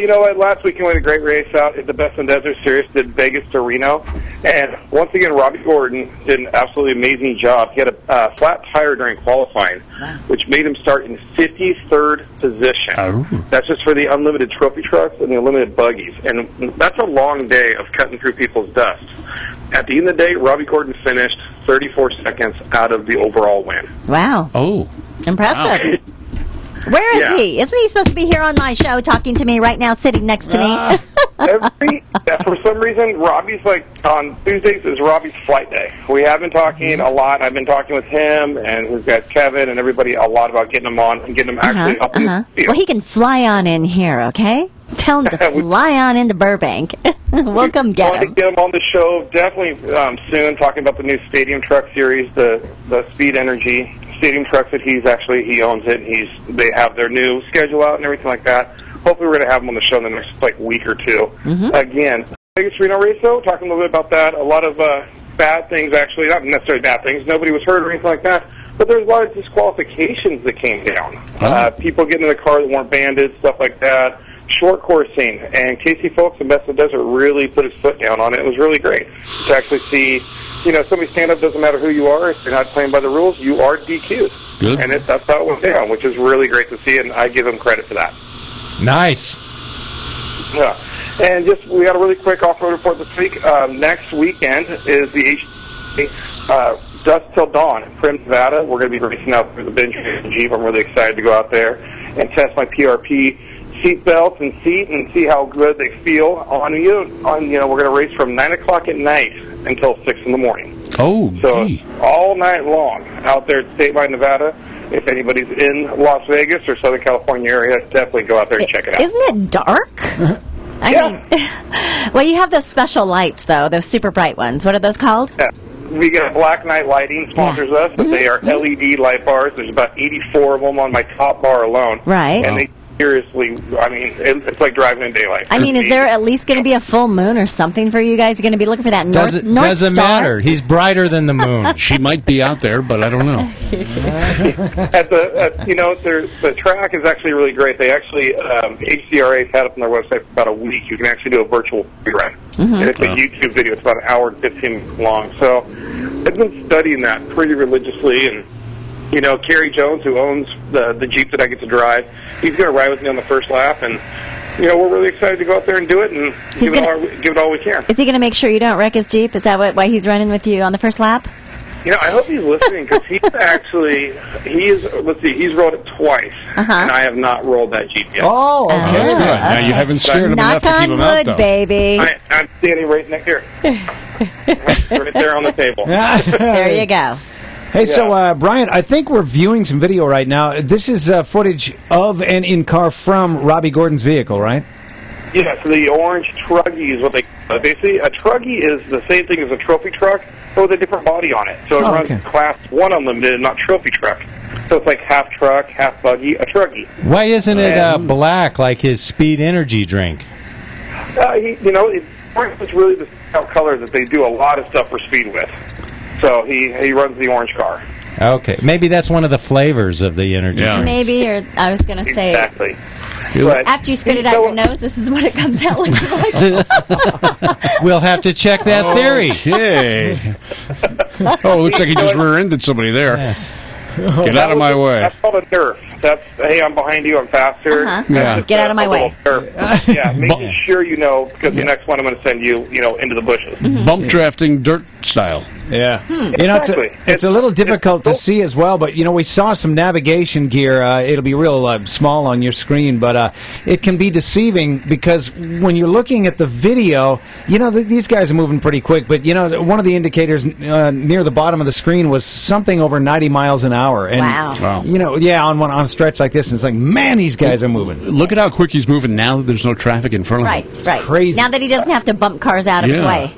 you know what? Last weekend we had a great race out at the Best in Desert Series. Did Vegas to Reno, and once again Robbie Gordon did an absolutely amazing job. He had a flat tire during qualifying, which made him start in 53rd position. Oh. That's just for the unlimited trophy trucks and the unlimited buggies, and that's a long day of cutting through people's dust. At the end of the day, Robbie Gordon finished 34 seconds out of the overall win. Wow. Oh. Impressive. Wow. Where is he? Isn't he supposed to be here on my show talking to me right now, sitting next to me? For some reason, Robbie's on Tuesdays is Robbie's flight day. We have been talking a lot. I've been talking with him and his guys Kevin and everybody a lot about getting him on and getting him actually up in the field. Well, he can fly on in here, okay? Tell him to fly on into Burbank. We'll come get him. I want to get him on the show definitely soon, talking about the new Stadium Truck Series, the Speed Energy Stadium trucks that he owns it. And they have their new schedule out and everything like that. Hopefully we're going to have him on the show in the next week or two. Again, Vegas Reno race, though, talking a little bit about that. A lot of bad things, actually, not necessarily bad things. Nobody was hurt or anything like that. But there's a lot of disqualifications that came down. People getting in the car that weren't banded, stuff like that. Short coursing. And Casey Folks and Best of the Desert really put his foot down on it. It was really great to actually see, somebody stand up, doesn't matter who you are. If you're not playing by the rules, you are DQ'd. Good. And that's how it went down, which is really great to see, and I give him credit for that. Nice. Yeah. And we got a really quick off-road report this week. Next weekend is the Dusk Till Dawn in Prim, Nevada. We're going to be racing out through the bench Jeep. I'm really excited to go out there and test my PRP seat belts and see how good they feel on you. We're going to race from 9 o'clock at night until 6 in the morning. Oh, so all night long out there at State Line, Nevada. If anybody's in Las Vegas or Southern California area, definitely go out there and check it out. Isn't it dark? I mean, well, you have those special lights, though, those super bright ones. What are those called? Yeah. We got Black Knight Lighting sponsors us, but they are LED light bars. There's about 84 of them on my top bar alone. Right. And they seriously, it's like driving in daylight. I mean, is there at least going to be a full moon or something for you guys? You're going to be looking for that North Doesn't Star? matter. He's brighter than the moon. She might be out there, but I don't know. The track is actually really great. They actually, HCRA's had it on their website for about a week. You can actually do a virtual run. And it's a YouTube video. It's about an hour and 15 minutes long. So I've been studying that pretty religiously, and Kerry Jones, who owns the Jeep that I get to drive, he's going to ride with me on the first lap, and we're really excited to go out there and do it and give it all we can. Is he going to make sure you don't wreck his Jeep? Is that why he's running with you on the first lap? I hope he's listening, because he's rolled it twice, and I have not rolled that Jeep yet. Oh, okay. That's good. Now you haven't scared him enough to keep him out, though. Baby. I'm standing right next here. Right there on the table. There you go. Hey, so, Bryant, I think we're viewing some video right now. This is footage of and in-car from Robbie Gordon's vehicle, right? Yes, the orange Truggy is what they call it. Basically, a Truggy is the same thing as a trophy truck, but with a different body on it. So it runs Class 1 Unlimited, not trophy truck. So it's like half truck, half buggy, a Truggy. Why isn't it black like his Speed Energy drink? Orange is really the color that they do a lot of stuff for speed with. So he runs the orange car. Okay, maybe that's one of the flavors of the energy drink. Maybe, or I was going to say, exactly. After you spit it out your nose, this is what it comes out looking like. We'll have to check that theory. Okay. Looks like he just rear-ended somebody there. Yes. Get out of my way. That's called a nerf. That's, hey, I'm behind you, I'm faster. Get out of my way. Making sure because the next one I'm going to send you, into the bushes. Bump drafting dirt style. Yeah. Exactly. It's a little difficult to see as well, but, we saw some navigation gear. It'll be real small on your screen, but it can be deceiving because when you're looking at the video, these guys are moving pretty quick, but, one of the indicators near the bottom of the screen was something over 90 miles an hour. hour. And, Wow. you know, yeah, on a stretch like this, it's like, man, these guys are moving. Look at how quick he's moving now that there's no traffic in front of him. Right. Crazy. Now that he doesn't have to bump cars out of his way.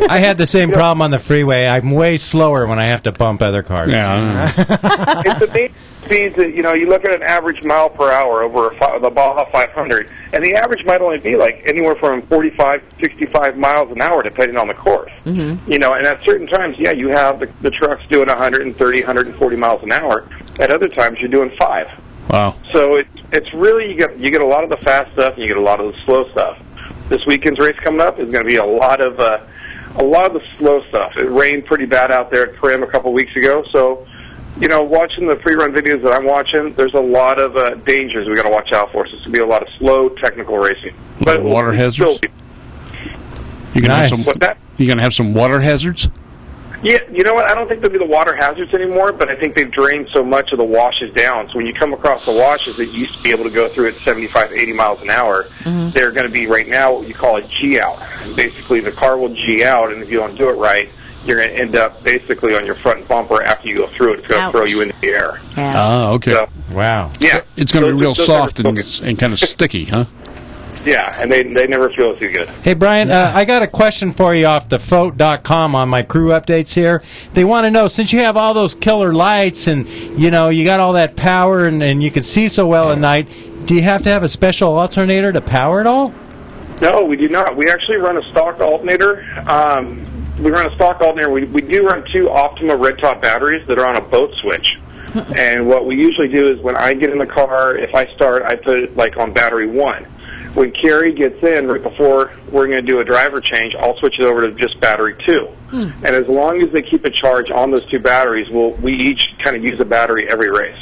I had the same problem on the freeway. I'm way slower when I have to bump other cars. Yeah. It's the main speeds that, you know, you look at an average mile per hour over the Baja 500, and the average might only be like anywhere from 45 to 65 miles an hour, depending on the course. Mm-hmm. You know, and at certain times, yeah, you have the trucks doing 130, 140 miles an hour. At other times, you're doing 5. Wow. So it's really, you get a lot of the fast stuff, and you get a lot of the slow stuff. This weekend's race coming up is going to be a lot of the slow stuff. It rained pretty bad out there at Prim a couple weeks ago, so, you know, watching the pre-run videos that I'm watching, there's a lot of dangers we got to watch out for. So it's going to be a lot of slow, technical racing. But water hazards? You're going to have some water hazards? Yeah, you know what? I don't think there'll be the water hazards anymore, but I think they've drained so much of the washes down. So when you come across the washes that used to be able to go through at 75, 80 miles an hour, they're going to be right now what you call a G-out. Basically, the car will G out, and if you don't do it right, you're going to end up basically on your front bumper after you go through it. It's going to throw you into the air. Yeah. Oh, okay. So, wow. Yeah. It's going to be real soft and kind of sticky, huh? Yeah, and they never feel too good. Hey, Brian, I got a question for you off the Fote.com on my crew updates here. They want to know, since you have all those killer lights and, you know, you got all that power and you can see so well at night, do you have to have a special alternator to power it all? No, we do not. We actually run a stock alternator. We run a stock alternator. We do run 2 Optima red top batteries that are on a boat switch. And what we usually do is when I get in the car, if I start, I put it like on battery 1. When Carrie gets in, right before we're going to do a driver change, I'll switch it over to just battery 2. And as long as they keep a charge on those 2 batteries, we each kind of use a battery every race.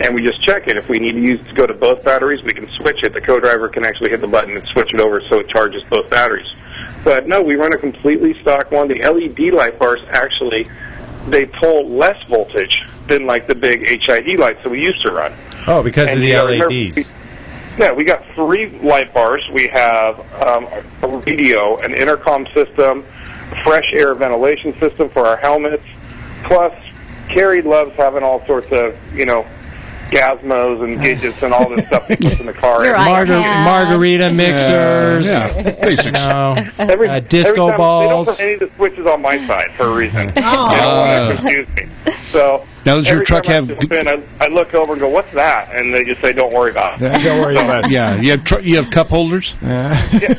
And we just check it. If we need to go to both batteries, we can switch it. The co-driver can actually hit the button and switch it over so it charges both batteries. But no, we run a completely stock one. The LED light bars, actually, they pull less voltage than like the big HID lights that we used to run. Oh, because of the LEDs. Yeah, we got 3 light bars. We have a radio, an intercom system, fresh air ventilation system for our helmets. Plus, Carrie loves having all sorts of, you know, Gazmos and gadgets and all this stuff he puts in the car. Margarita mixers. Basics. Disco balls. They don't put any of the switches on my side for a reason. Oh. You don't want to confuse me. So now, does your truck have? I look over and go, "What's that?" And they just say, "Don't worry about it." Don't worry about it. Yeah, you have cup holders. Yeah,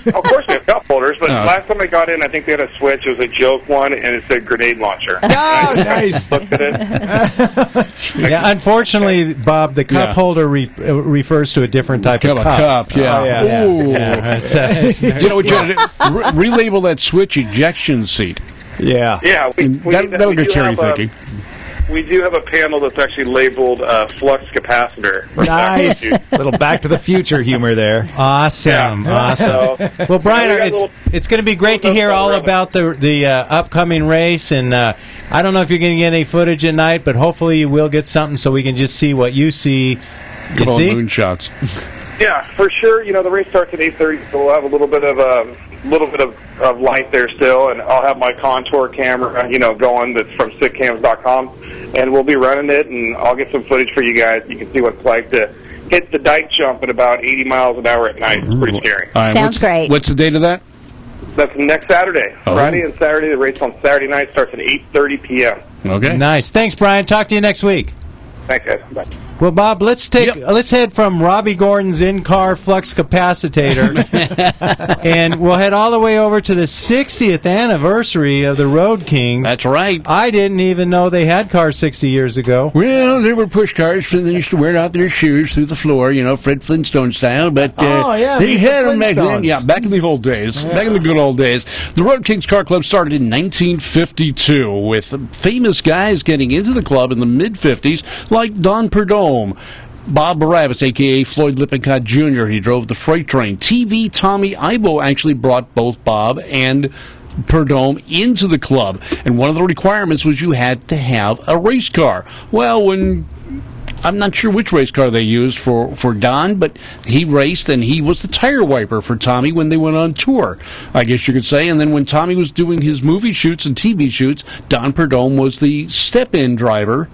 of course we have cup holders, but last time I got in, I think they had a switch. It was a joke one, and it said grenade launcher. Oh, nice. Looked at it. Yeah, unfortunately, Bob, the cup holder refers to a different type of cup. Yeah. Ooh. You know what? Relabel that switch ejection seat. Yeah. Yeah, that'll get Carrie thinking. We do have a panel that's actually labeled flux capacitor. Nice. Little Back to the Future humor there. Awesome. Well, Brian, it's going to be great to hear all about the upcoming race, and I don't know if you're going to get any footage at night, but hopefully you will get something so we can just see what you see. Come on, moonshots. Yeah, for sure. You know, the race starts at 8:30, so we'll have a little bit of light there still, and I'll have my contour camera, you know, going. That's from sitcams.com, and we'll be running it, and I'll get some footage for you guys. You can see what it's like to hit the dike jump at about 80 miles an hour at night. It's pretty scary. Sounds great. What's the date of that? That's next Saturday. Friday and Saturday. The race on Saturday night starts at 8:30 p.m. Okay. Nice. Thanks, Brian. Talk to you next week. Thanks, guys. Bye. Well, Bob, let's head from Robbie Gordon's in-car flux capacitor, and we'll head all the way over to the 60th anniversary of the Road Kings. That's right. I didn't even know they had cars 60 years ago. Well, they were push cars, and they used to wear out their shoes through the floor, you know, Fred Flintstone style. But they had them back then. Yeah, back in the old days, back in the good old days. The Road Kings Car Club started in 1952 with famous guys getting into the club in the mid-50s, like Don Perdome. Bob Barabbas, a.k.a. Floyd Lippincott Jr., he drove the freight train. TV Tommy Ibo actually brought both Bob and Perdome into the club, and one of the requirements was you had to have a race car. Well, I'm not sure which race car they used for Don, but he raced, and he was the tire wiper for Tommy when they went on tour, I guess you could say. And then when Tommy was doing his movie shoots and TV shoots, Don Perdome was the step-in driver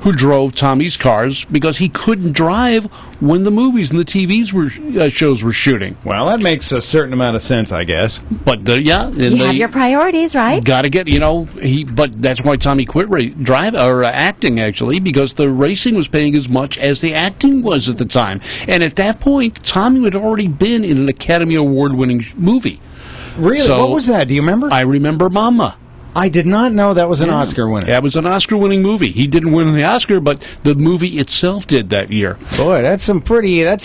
who drove Tommy's cars because he couldn't drive when the movies and the TVs shows were shooting. Well, that makes a certain amount of sense, I guess. But You have your priorities, right? Got to get, but that's why Tommy quit acting, actually, because the racing was paying as much as the acting was at the time. And at that point, Tommy had already been in an Academy Award-winning movie. Really? So, what was that? Do you remember? I remember Mama. I did not know that was an Oscar winner. Yeah, it was an Oscar-winning movie. He didn't win the Oscar, but the movie itself did that year. Boy, that's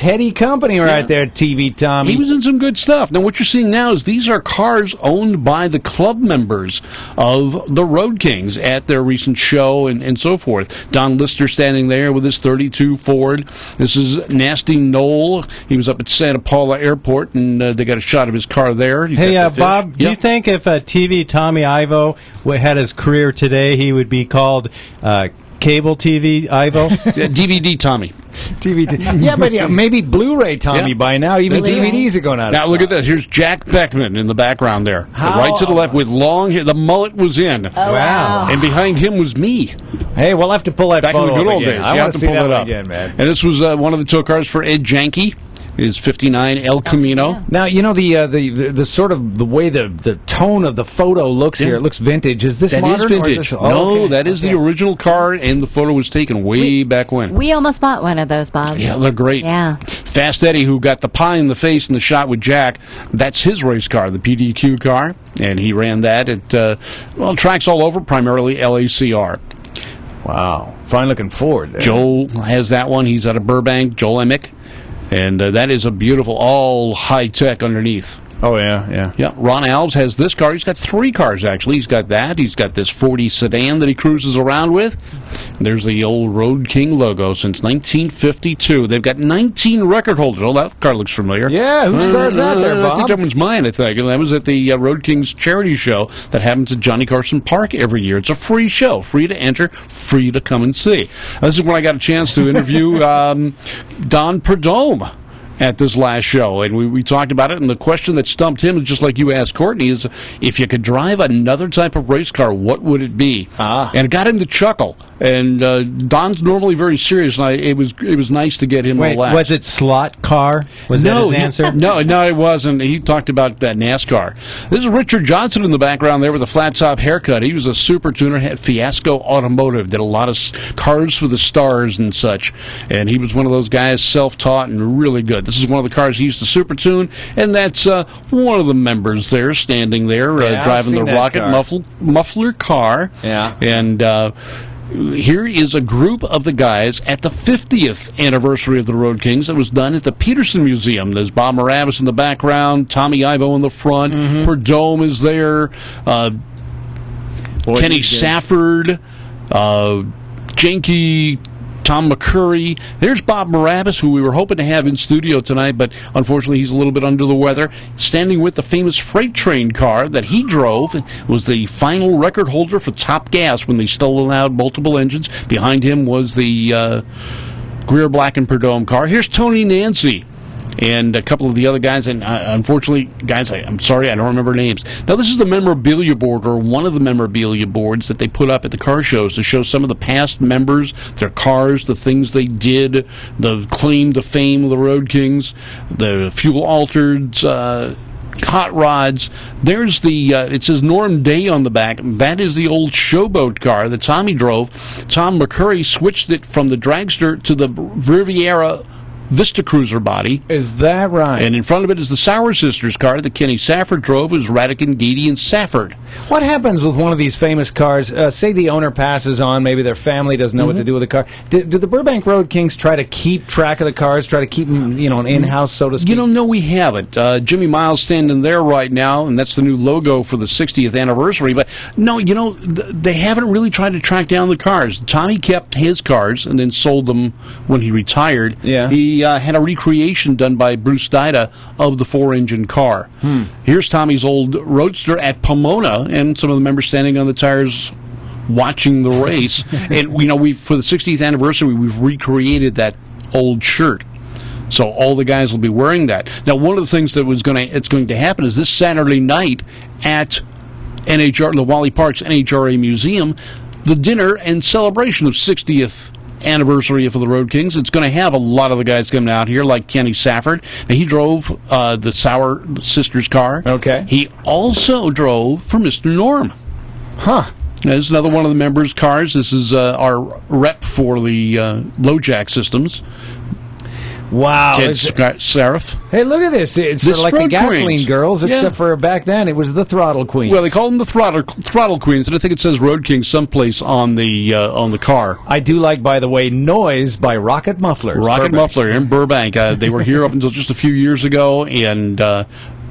heady company right there, TV Tommy. He was in some good stuff. Now, what you're seeing now is these are cars owned by the club members of the Road Kings at their recent show and so forth. Don Lister standing there with his 32 Ford. This is Nasty Noel. He was up at Santa Paula Airport, and they got a shot of his car there. Hey, Bob, do you think if TV Tommy Ivo had his career today, he would be called Cable TV Ivo? DVD Tommy. DVD. But maybe Blu-ray Tommy by now. Even DVDs are going out of Now, stock. look at this. Here's Jack Beckman in the background there. Right to the left with long hair. The mullet was in. Oh, wow. And behind him was me. Hey, we'll have to pull that back in photo the good up old again. days. I You want have to to see pull that it one up again, man. And this was one of the tow cars for Ed Janke. Is 59 El Camino. Now, the sort of the way the tone of the photo looks here, it looks vintage. Is this That modern? is vintage. That is the original car, and the photo was taken way back when. We almost bought one of those, Bob. Yeah, they're great. Yeah. Fast Eddie, who got the pie in the face in the shot with Jack, that's his race car, the PDQ car, and he ran that at, tracks all over, primarily LACR. Wow. Fine looking Ford there. Joel has that one. He's out of Burbank, Joel Emick. And that is a beautiful, all high-tech underneath. Oh, yeah. Yeah, Ron Alves has this car. He's got 3 cars, actually. He's got that. He's got this 40 sedan that he cruises around with. There's the old Road King logo since 1952. They've got 19 record holders. Oh, that car looks familiar. Yeah, whose car's that there, Bob? I think that one's mine, I think. And that was at the Road Kings charity show that happens at Johnny Carson Park every year. It's a free show, free to enter, free to come and see. This is when I got a chance to interview Don Perdome at this last show, and we talked about it, and the question that stumped him, just like you asked Courtney, is if you could drive another type of race car, what would it be? And it got him to chuckle. And Don's normally very serious, and it was nice to get him relaxed. Was it slot car? Was that his answer? No, it wasn't. He talked about that NASCAR. This is Richard Johnson in the background there with a flat-top haircut. He was a super tuner, had Fiasco Automotive, did a lot of cars for the stars and such, and he was one of those guys, self-taught and really good. This is one of the cars he used to super tune, and that's one of the members there, standing there, driving the rocket muffler car. Yeah. And here is a group of the guys at the 50th anniversary of the Road Kings that was done at the Peterson Museum. There's Bob Morabis in the background, Tommy Ivo in the front, Perdome is there, Kenny Safford, Janke, Tom McCurry. There's Bob Morabis, who we were hoping to have in studio tonight, but unfortunately he's a little bit under the weather. Standing with the famous freight train car that he drove, was the final record holder for Top Gas when they still allowed multiple engines. Behind him was the Greer Black and Perdome car. Here's Tony Nancy and a couple of the other guys, and unfortunately, guys, I'm sorry, I don't remember names. Now, this is the memorabilia board, or one of the memorabilia boards that they put up at the car shows to show some of the past members, their cars, the things they did, the claim to fame of the Road Kings, the fuel altereds, hot rods. There's the, it says Norm Day on the back. That is the old showboat car that Tommy drove. Tom McCurry switched it from the dragster to the Riviera Vista Cruiser body. Is that right? And in front of it is the Sauer Sisters car that Kenny Safford drove. It was Radican, Geedy, and Safford. What happens with one of these famous cars? Say the owner passes on, maybe their family doesn't know what to do with the car. Do the Burbank Road Kings try to keep track of the cars, try to keep them, an in-house, so to speak? No, we haven't. Jimmy Miles standing there right now, and that's the new logo for the 60th anniversary. But no, they haven't really tried to track down the cars. Tommy kept his cars and then sold them when he retired. Yeah. He had a recreation done by Bruce Dida of the 4-engine car. Here's Tommy's old Roadster at Pomona, and some of the members standing on the tires watching the race. And we for the 60th anniversary, we've recreated that old shirt. So all the guys will be wearing that. Now, one of the things that it's going to happen is this Saturday night at the Wally Parks NHRA Museum, the dinner and celebration of 60th anniversary for the Road Kings. It's going to have a lot of the guys coming out here, like Kenny Safford. Now, he drove the Sauer sisters' car. Okay. He also drove for Mr. Norm. Huh. There's another one of the members' cars. This is our rep for the low jack systems. Wow. Ted Seraph. Hey, look at this. It's This like the Road Gasoline Queens. Girls, Yeah. except for back then it was the Throttle Queens. Well, they call them the Throttle Queens, and I think it says Road King someplace on the car. I do like, by the way, Noise by Rocket Mufflers. Rocket Burbank. Muffler in Burbank. They were here up until just a few years ago, and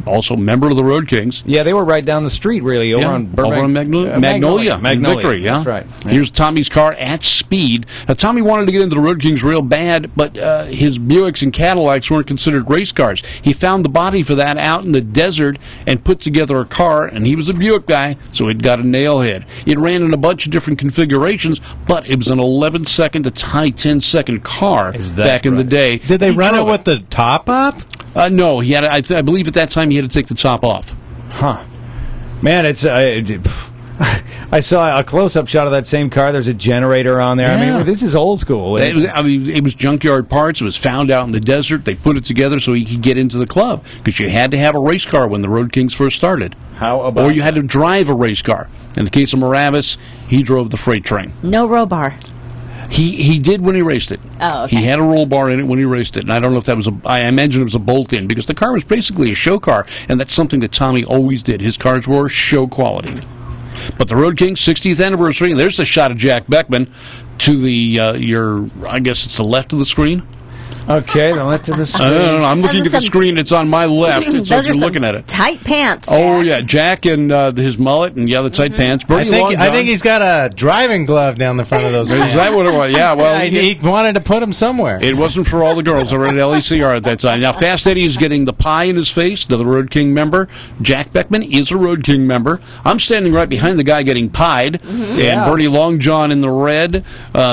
also member of the Road Kings. Yeah, they were right down the street, really, over on Burbank. Over on Magnolia. Victory, yeah. That's right. Yeah. Here's Tommy's car at speed. Now, Tommy wanted to get into the Road Kings real bad, but his Buicks and Cadillacs weren't considered race cars. He found the body for that out in the desert and put together a car, and he was a Buick guy, so it got a nail head. It ran in a bunch of different configurations, but it was an 11-second to high 10-second car back in the day. Did they run it with the top up? No, he had. I believe at that time he had to take the top off. Huh. Man, it's... I saw a close-up shot of that same car. There's a generator on there. Yeah. I mean, this is old school. It was junkyard parts. It was found out in the desert. They put it together so he could get into the club, because you had to have a race car when the Road Kings first started. How about Or you had to drive a race car. In the case of Moravis, he drove the freight train. No roll bar. He did when he raced it. Oh, okay. He had a roll bar in it when he raced it, and I don't know if that was I imagine it was a bolt-in, because the car was basically a show car, and that's something that Tommy always did. His cars were show quality. But the Road Kings 60th anniversary, there's a shot of Jack Beckman to the I guess it's the left of the screen. Okay, the left of the screen. No, I'm looking at the screen. It's on my left. It's like you're looking at it. Tight pants. Oh, yeah. Jack and his mullet and, the tight pants. I think he's got a driving glove down the front of those. Is that what it was? Yeah, well. He wanted to put them somewhere. It wasn't for all the girls that were at LECR at that time. Now, Fast Eddie is getting the pie in his face, the Road King member. Jack Beckman is a Road King member. I'm standing right behind the guy getting pied. And Bernie Long John in the red.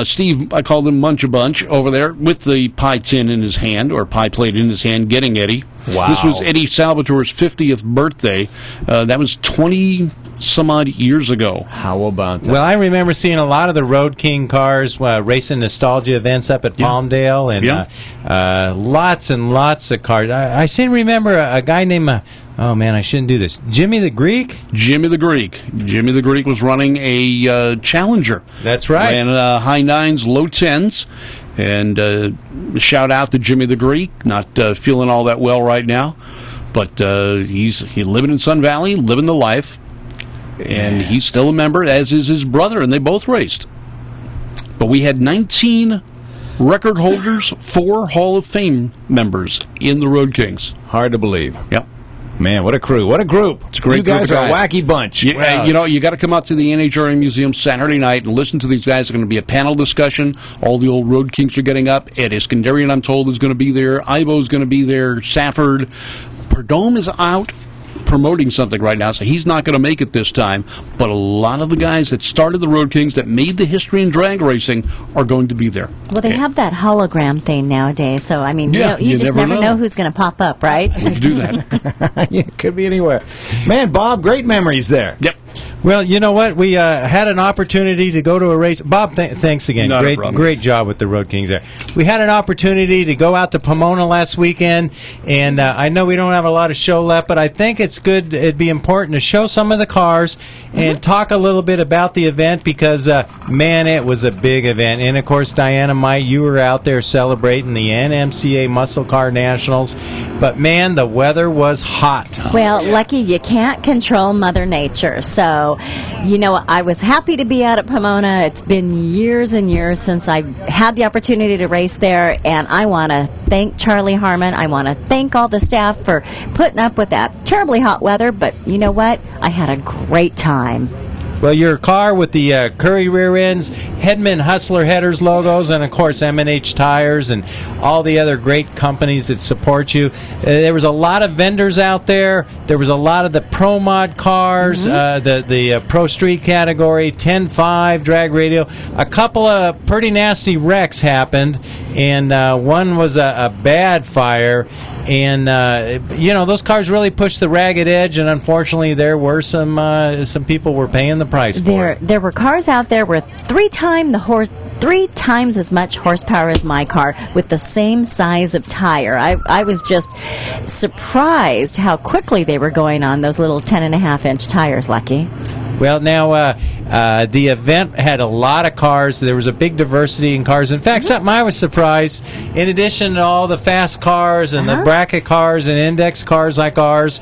Steve, I called him Munch-a-Bunch, over there with the pie tin in his hand, or pie plate in his hand, getting Eddie. Wow. This was Eddie Salvatore's 50th birthday. That was 20-some-odd years ago. How about that? Well, I remember seeing a lot of the Road King cars racing nostalgia events up at Palmdale, and lots and lots of cars. I seem to remember a guy named... oh, man, I shouldn't do this. Jimmy the Greek? Jimmy the Greek. Jimmy the Greek was running a Challenger. That's right. Ran high 9s, low 10s. And shout out to Jimmy the Greek. Not feeling all that well right now. But he's living in Sun Valley, living the life. And he's still a member, as is his brother, and they both raced. But we had 19 record holders, 4 Hall of Fame members in the Road Kings. Hard to believe. Yep. Man, what a crew. What a group. It's a great you group guys of are a guys. wacky bunch. Yeah, you got to come out to the NHRA Museum Saturday night and listen to these guys. There's going to be a panel discussion. All the old Road Kings are getting up. Ed Iskandarian, I'm told, is going to be there. Ivo's going to be there. Safford. Perdome is out promoting something right now, so he's not going to make it this time. But a lot of the guys that started the Road Kings, that made the history in drag racing, are going to be there. Well, they have that hologram thing nowadays, so, I mean, Yeah, you just never know. know who's going to pop up, right? We can do that. Yeah, it could be anywhere. Man, Bob, great memories there. Yep. Well, you know what? We had an opportunity to go to a race. Bob, thanks again. Not a problem. Great job with the Road Kings there. We had an opportunity to go out to Pomona last weekend, and I know we don't have a lot of show left, but I think it's good. It'd be important to show some of the cars and talk a little bit about the event, because, man, it was a big event. And, of course, Diana-mite, you were out there celebrating the NMCA Muscle Car Nationals. But, man, the weather was hot. Well, Lucky, you can't control Mother Nature. So, I was happy to be out at Pomona. It's been years and years since I had the opportunity to race there, and I want to thank Charlie Harmon. I want to thank all the staff for putting up with that terribly hot weather, but you know what? I had a great time. Well, your car with the Curry rear ends, Hedman Hustler headers logos, and, of course, M&H tires and all the other great companies that support you. There was a lot of vendors out there. There was a lot of the Pro Mod cars, the Pro Street category, 10.5 drag radio. A couple of pretty nasty wrecks happened, and one was a bad fire. And those cars really pushed the ragged edge, and unfortunately, there were some people were paying the price for it. There were cars out there with 3 times as much horsepower as my car with the same size of tire. I was just surprised how quickly they were going on those little 10.5-inch tires, Lucky. Well, now, the event had a lot of cars. There was a big diversity in cars. In fact, something I was surprised, in addition to all the fast cars and the bracket cars and index cars like ours,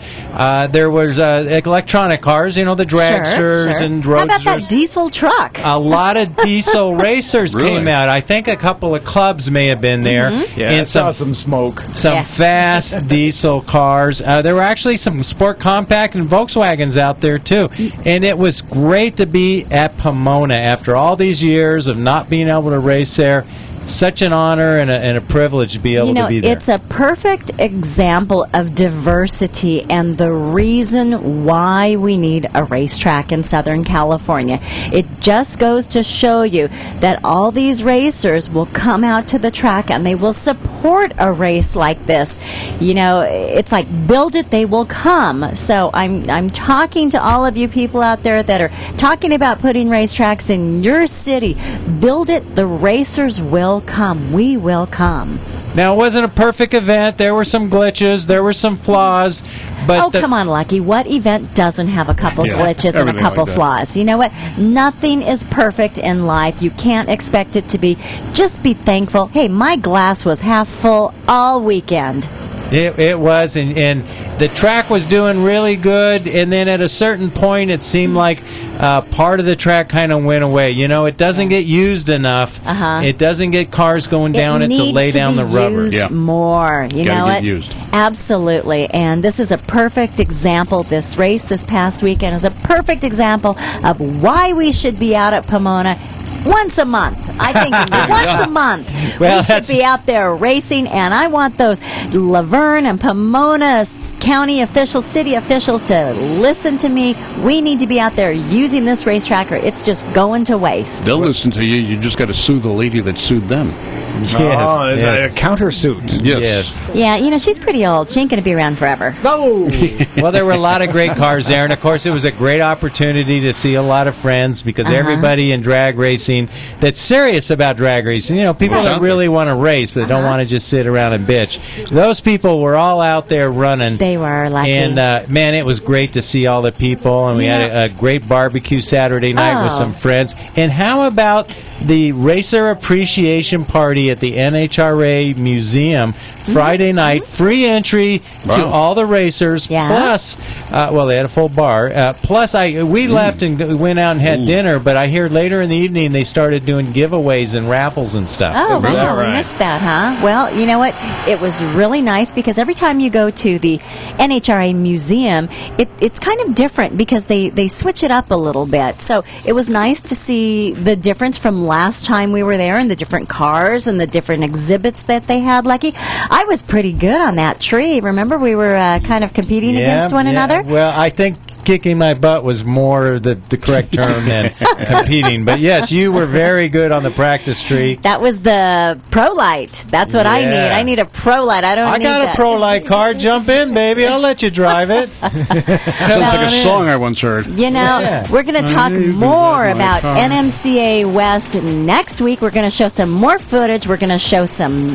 there was electronic cars, the dragsters and roadsters. How about that diesel truck? A lot of diesel racers came out. I think a couple of clubs may have been there. Yeah, and I saw some smoke. Some fast diesel cars. There were actually some Sport Compact and Volkswagens out there, too. And it was great to be at Pomona after all these years of not being able to race there. Such an honor and a privilege to be able to be there. It's a perfect example of diversity and the reason why we need a racetrack in Southern California. It just goes to show you that all these racers will come out to the track and they will support a race like this. It's like build it, they will come. So I'm talking to all of you people out there that are talking about putting racetracks in your city. Build it, the racers will come. We will come. Now, it wasn't a perfect event. There were some glitches. There were some flaws. But come on, Lucky. What event doesn't have a couple glitches and a couple flaws? You know what? Nothing is perfect in life. You can't expect it to be. Just be thankful. Hey, my glass was half full all weekend. It was, and the track was doing really good, and then at a certain point it seemed like part of the track kind of went away. It doesn't get used enough. It doesn't get cars going down it to lay down the rubber. Used more. You know get it? Used. Absolutely. And this is a perfect example. This race this past weekend is a perfect example of why we should be out at Pomona once a month. I think once a month we should be out there racing, and I want those Laverne and Pomona county officials, city officials to listen to me. We need to be out there using this racetrack or it's just going to waste. They'll listen to you. You just got to sue the lady that sued them. Yes. A countersuit. Yes. Yeah, she's pretty old. She ain't going to be around forever. No. Well, there were a lot of great cars there, and of course it was a great opportunity to see a lot of friends because everybody in drag racing that's serious about drag racing, people that really want to race, that don't want to just sit around and bitch. Those people were all out there running. They were lucky. And, man, it was great to see all the people, and we had a great barbecue Saturday night with some friends. And how about the Racer Appreciation Party at the NHRA Museum Friday night, free entry to all the racers, plus, they had a full bar, plus we left and went out and had dinner, but I hear later in the evening they started doing giveaways and raffles and stuff. Oh, wow, we missed that, huh? Well, you know what? It was really nice because every time you go to the NHRA Museum, it's kind of different because they switch it up a little bit. So it was nice to see the difference from last time we were there and the different cars and the different exhibits that they had, Lucky. I was pretty good on that tree. Remember, we were kind of competing against one another? Well, I think kicking my butt was more the correct term than competing. But yes, you were very good on the practice tree. That was the Pro Light. That's what I need. I need a Pro Light. I got a Pro Light car. Jump in, baby. I'll let you drive it. Sounds like a song I once heard. We're going to talk more about NMCA West next week. We're going to show some more footage. We're going to show some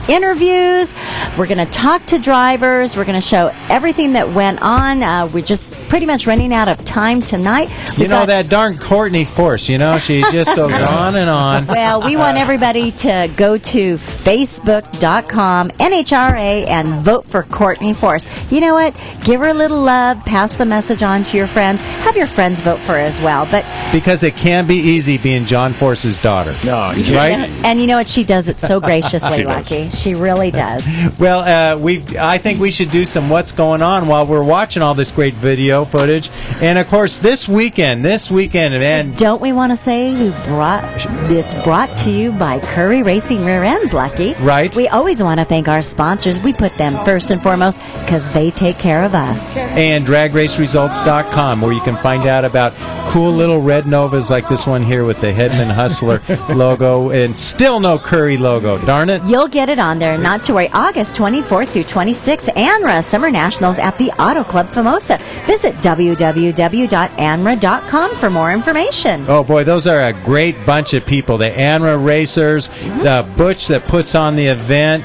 interviews. We're going to talk to drivers. We're going to show everything that went on. We're just pretty much running out of time tonight. That darn Courtney Force, she just goes on and on. Well, we want everybody to go to Facebook.com, NHRA, and vote for Courtney Force. You know what? Give her a little love. Pass the message on to your friends. Have your friends vote for her as well. Because it can be easy being John Force's daughter. No, right? And you know what? She does it so graciously, Lucky. She really does. Well, I think we should do some what's going on while we're watching all this great video footage. And of course, this weekend, man. Don't we want to say it's brought to you by Curry Racing Rear Ends, Lucky? Right. We always want to thank our sponsors. We put them first and foremost because they take care of us. And DragRaceResults.com, where you can find out about cool little red Novas like this one here with the Hedman Hustler logo, and still no Curry logo. Darn it. You'll get it on there. Not to worry. August 24th through 26th, ANRA Summer Nationals at the Auto Club Famosa. Visit www.anra.com for more information. Oh, boy, those are a great bunch of people. The ANRA racers, Butch that puts on the event.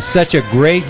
Such a great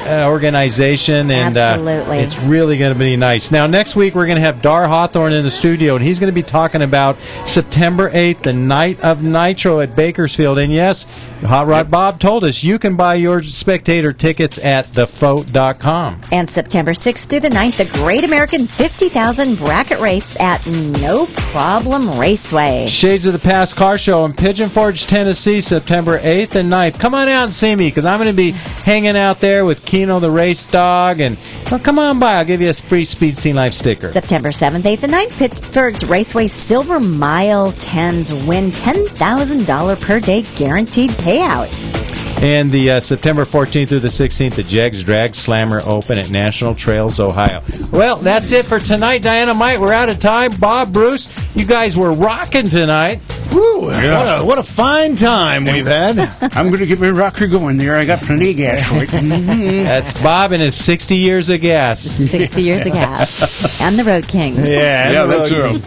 organization. And Absolutely. It's really going to be nice. Now, next week, we're going to have Dar Hawthorne in the studio, and he's going to be talking about September 8th, the Night of Nitro at Bakersfield. And yes, Hot Rod Bob told us you can buy your spectator tickets at thefote.com. And September 6th through the 9th, the Great American 50,000 bracket race at No Problem Raceway. Shades of the Past Car Show in Pigeon Forge, Tennessee, September 8th and 9th. Come on out and see me, because I'm going to be hanging out there with Keno the race dog. And well, come on by. I'll give you a free Speed Scene Life sticker. September 7th, 8th, and 9th, Pittsburgh's Raceway Silver Mile 10s win $10,000 per day guaranteed payouts. And the September 14th through the 16th, the Jegs Drag Slammer Open at National Trails, Ohio. Well, that's it for tonight, Diana-mite. We're out of time. Bob, Bruce, you guys were rocking tonight. Woo! Yeah. What a fine time we've had. I'm going to get my rocker going there. I got plenty of gas for it. That's Bob and his 60 years of gas. 60 years of gas. And the Road Kings. Yeah, that's true.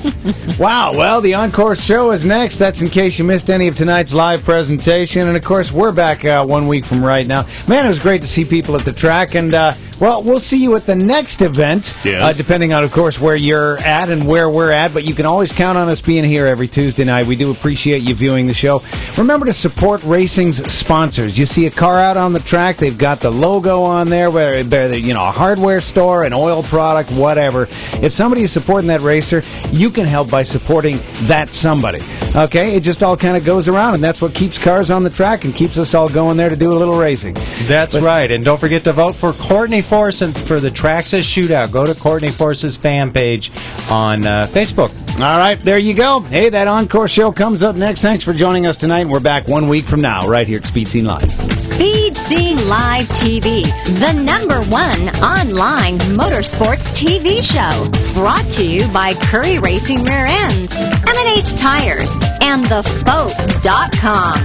Wow, well, the Encore show is next. That's in case you missed any of tonight's live presentation. And, of course, we're back 1 week from right now. Man, it was great to see people at the track. And, well, we'll see you at the next event, depending on, of course, where you're at and where we're at. But you can always count on us being here every Tuesday night. We do appreciate you viewing the show. Remember to support racing's sponsors. You see a car out on the track, they've got the logo on there, whether they're, a hardware store, an oil product, whatever. If somebody is supporting that racer, you can help by supporting that somebody. Okay? It just all kind of goes around, and that's what keeps cars on the track and keeps us all going there to do a little racing. That's right. And don't forget to vote for Courtney Force and for the Traxxas Shootout. Go to Courtney Force's fan page on Facebook. All right, there you go. Hey, that Encore show comes up next. Thanks for joining us tonight. We're back 1 week from now, right here at Speed Scene Live. Speed Scene Live TV, the #1 online motorsports TV show. Brought to you by Curry Racing Rear Ends, M&H Tires, and thefote.com.